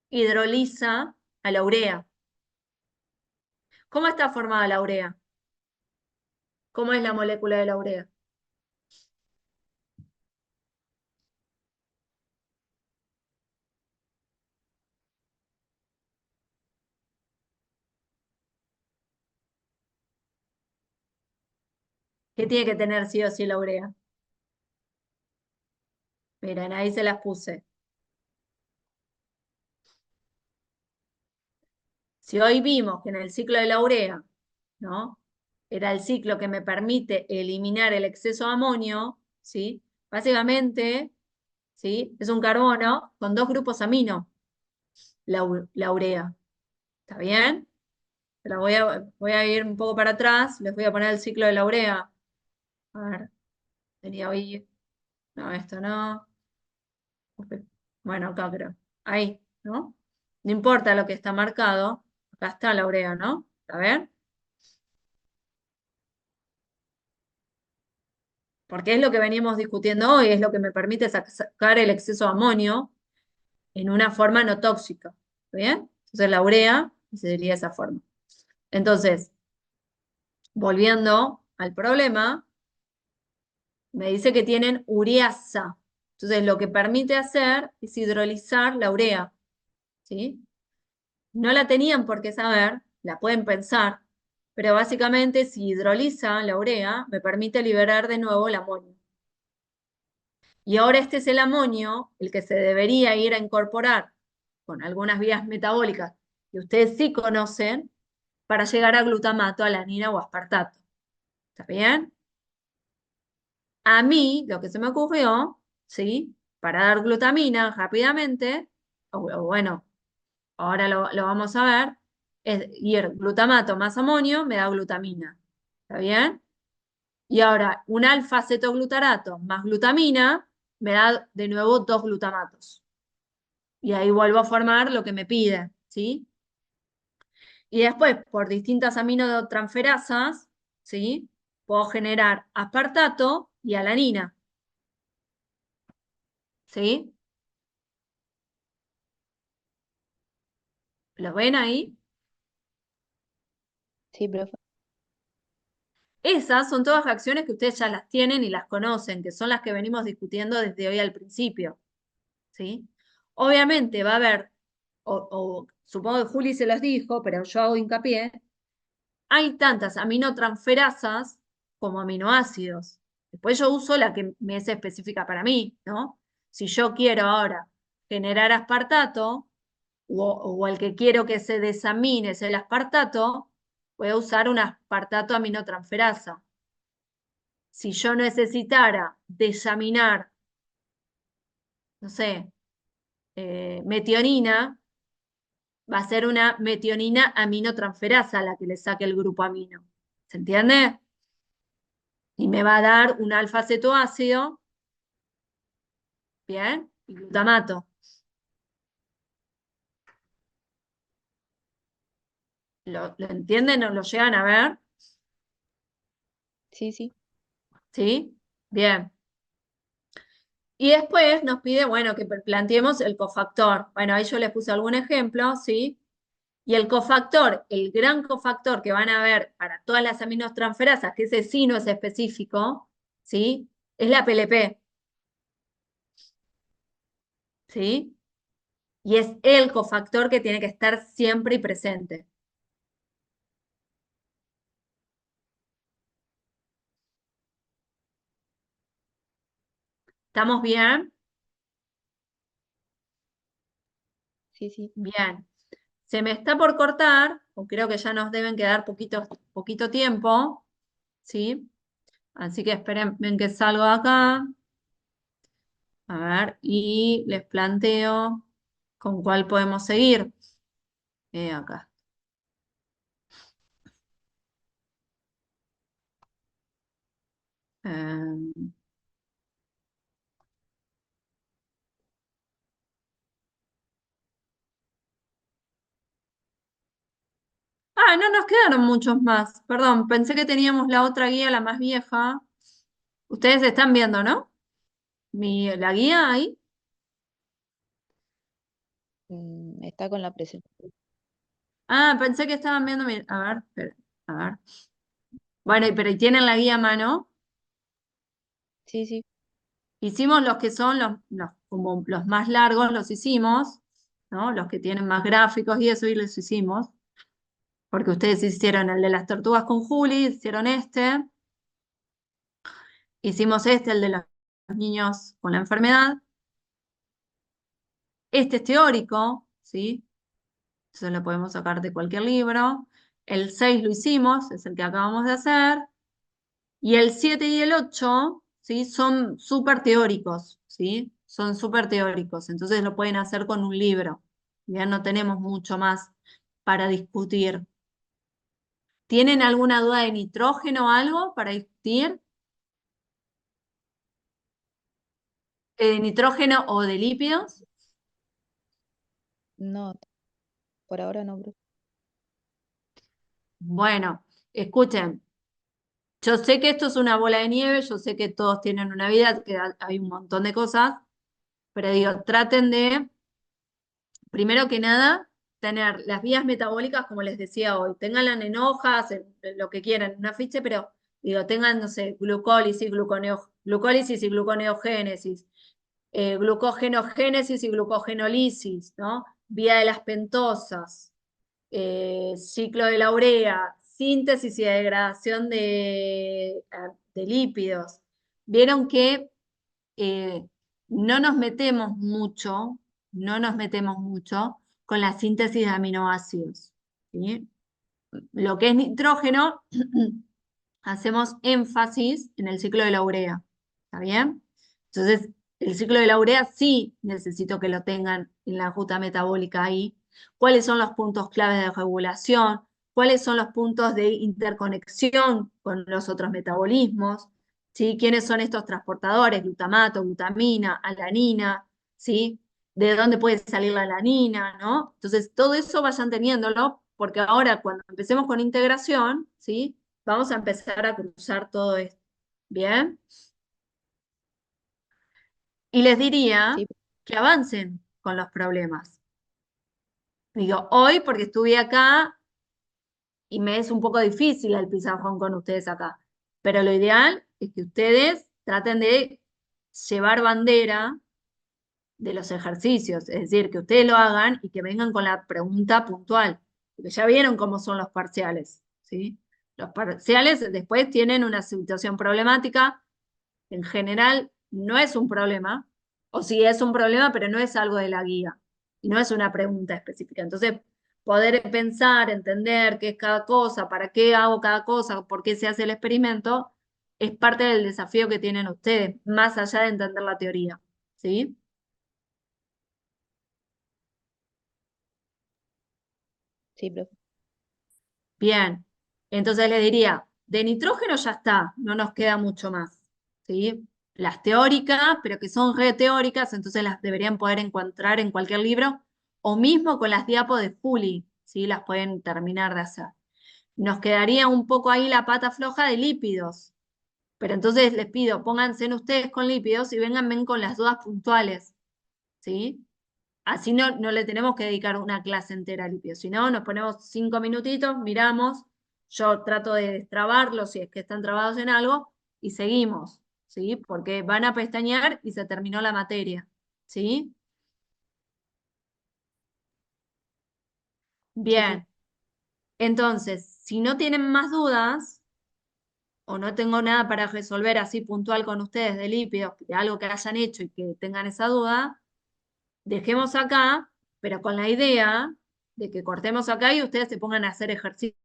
hidroliza a la urea. ¿Cómo está formada la urea? ¿Cómo es la molécula de la urea? ¿Qué tiene que tener sí o sí la urea? Miren, ahí se las puse. Si hoy vimos que en el ciclo de la urea, ¿no? Era el ciclo que me permite eliminar el exceso de amonio, ¿sí? Básicamente, ¿sí? Es un carbono con dos grupos amino, la urea. ¿Está bien? Pero voy a ir un poco para atrás, les voy a poner el ciclo de la urea. A ver, tenía hoy. No, esto no. Ok. Bueno, acá creo. Ahí, ¿no? No importa lo que está marcado. Acá está la urea, ¿no? A ver. Porque es lo que veníamos discutiendo hoy, es lo que me permite sacar el exceso de amonio en una forma no tóxica. ¿Está bien? Entonces la urea sería esa forma. Entonces, volviendo al problema, me dice que tienen ureasa. Entonces, lo que permite hacer es hidrolizar la urea. ¿Sí? No la tenían por qué saber, la pueden pensar, pero básicamente si hidroliza la urea, me permite liberar de nuevo el amonio. Y ahora este es el amonio, el que se debería ir a incorporar con algunas vías metabólicas que ustedes sí conocen para llegar a glutamato, alanina o aspartato. ¿Está bien? A mí, lo que se me ocurrió, ¿sí? Para dar glutamina rápidamente, o bueno, ahora lo vamos a ver, es ir glutamato más amonio me da glutamina. ¿Está bien? Y ahora un alfa-cetoglutarato más glutamina me da de nuevo dos glutamatos. Y ahí vuelvo a formar lo que me pide, ¿sí? Y después, por distintas aminotransferasas, ¿sí? Puedo generar aspartato y alanina, ¿sí? ¿Lo ven ahí? Sí, profe. Esas son todas reacciones que ustedes ya las tienen y las conocen, que son las que venimos discutiendo desde hoy al principio, ¿sí? Obviamente va a haber, o supongo que Juli se los dijo, pero yo hago hincapié, hay tantas aminotransferasas como aminoácidos. Después yo uso la que me es específica para mí, ¿no? Si yo quiero ahora generar aspartato, o el que quiero que se desamine es el aspartato, voy a usar un aspartato aminotransferasa. Si yo necesitara desaminar, no sé, metionina, va a ser una metionina aminotransferasa la que le saque el grupo amino. ¿Se entiende? Y me va a dar un alfa-cetoácido, ¿bien? Y glutamato. ¿Lo entienden o lo llegan a ver? Sí, sí. ¿Sí? Bien. Y después nos pide, bueno, que planteemos el cofactor. Bueno, ahí yo les puse algún ejemplo, ¿sí? Y el cofactor, el gran cofactor que van a ver para todas las aminotransferasas, que ese sí no es específico, ¿sí? Es la PLP, ¿sí? Y es el cofactor que tiene que estar siempre y presente. ¿Estamos bien? Sí, sí. Bien. Se me está por cortar, o creo que ya nos deben quedar poquito tiempo, ¿sí? Así que esperen ven que salgo de acá. A ver, y les planteo con cuál podemos seguir. Acá. Eh, no nos quedaron muchos más. Perdón, pensé que teníamos la otra guía, la más vieja. Ustedes están viendo, ¿no? La guía ahí. Está con la presentación. Pensé que estaban viendo. A ver, espera, a ver. Bueno, pero ¿y tienen la guía a mano? Sí, sí. Hicimos los que son como los más largos, los hicimos, ¿no? Los que tienen más gráficos y eso, y los hicimos. Porque ustedes hicieron el de las tortugas con Juli, hicieron este. Hicimos este, el de los niños con la enfermedad. Este es teórico, ¿sí? Entonces lo podemos sacar de cualquier libro. El 6 lo hicimos, es el que acabamos de hacer. Y el 7 y el 8, ¿sí? Son súper teóricos, ¿sí? Son súper teóricos. Entonces lo pueden hacer con un libro. Ya no tenemos mucho más. para discutir. ¿Tienen alguna duda de nitrógeno o algo para discutir? ¿De nitrógeno o de lípidos? No, por ahora no, profe. Bueno, escuchen, yo sé que esto es una bola de nieve, yo sé que todos tienen una vida, que hay un montón de cosas, pero digo, traten de, primero que nada, tener las vías metabólicas, como les decía hoy, ténganlas en hojas, en lo que quieran, en una ficha, pero digo, tengan, no sé, glucólisis y gluconeogénesis, glucogenogénesis y glucogenolisis, ¿no? Vía de las pentosas, ciclo de la urea, síntesis y degradación de lípidos. Vieron que eh, no nos metemos mucho, no nos metemos mucho con la síntesis de aminoácidos, ¿sí? Lo que es nitrógeno, hacemos énfasis en el ciclo de la urea, ¿está bien? Entonces, el ciclo de la urea sí necesito que lo tengan en la ruta metabólica ahí. ¿Cuáles son los puntos claves de regulación? ¿Cuáles son los puntos de interconexión con los otros metabolismos? ¿Sí? ¿Quiénes son estos transportadores? Glutamato, glutamina, alanina, ¿sí? ¿De dónde puede salir la alanina, no? Entonces, todo eso vayan teniéndolo, porque ahora cuando empecemos con integración, ¿sí? Vamos a empezar a cruzar todo esto. ¿Bien? Y les diría Sí, que avancen con los problemas. Digo, hoy porque estuve acá y me es un poco difícil el pizarrón con ustedes acá, pero lo ideal es que ustedes traten de llevar bandera de los ejercicios, es decir, que ustedes lo hagan y que vengan con la pregunta puntual, porque ya vieron cómo son los parciales, ¿sí? Los parciales después tienen una situación problemática, en general no es un problema, o sí es un problema, pero no es algo de la guía, y no es una pregunta específica. Entonces, poder pensar, entender qué es cada cosa, para qué hago cada cosa, por qué se hace el experimento, es parte del desafío que tienen ustedes, más allá de entender la teoría, ¿sí? sí, profe. Bien, entonces les diría, de nitrógeno ya está, no nos queda mucho más, ¿sí? Las teóricas, pero que son re teóricas, entonces las deberían poder encontrar en cualquier libro, o mismo con las diapos de Fuli, ¿sí? Las pueden terminar de hacer. Nos quedaría un poco ahí la pata floja de lípidos, pero entonces les pido, pónganse en ustedes con lípidos y vénganme con las dudas puntuales, ¿sí? Así no le tenemos que dedicar una clase entera a lípidos, si no, nos ponemos 5 minutitos, miramos, yo trato de destrabarlos si es que están trabados en algo y seguimos, ¿sí? Porque van a pestañear y se terminó la materia, ¿sí? Sí, sí, Bien, entonces, si no tienen más dudas o no tengo nada para resolver así puntual con ustedes de lípidos, de algo que hayan hecho y que tengan esa duda, dejemos acá, pero con la idea de que cortemos acá y ustedes se pongan a hacer ejercicio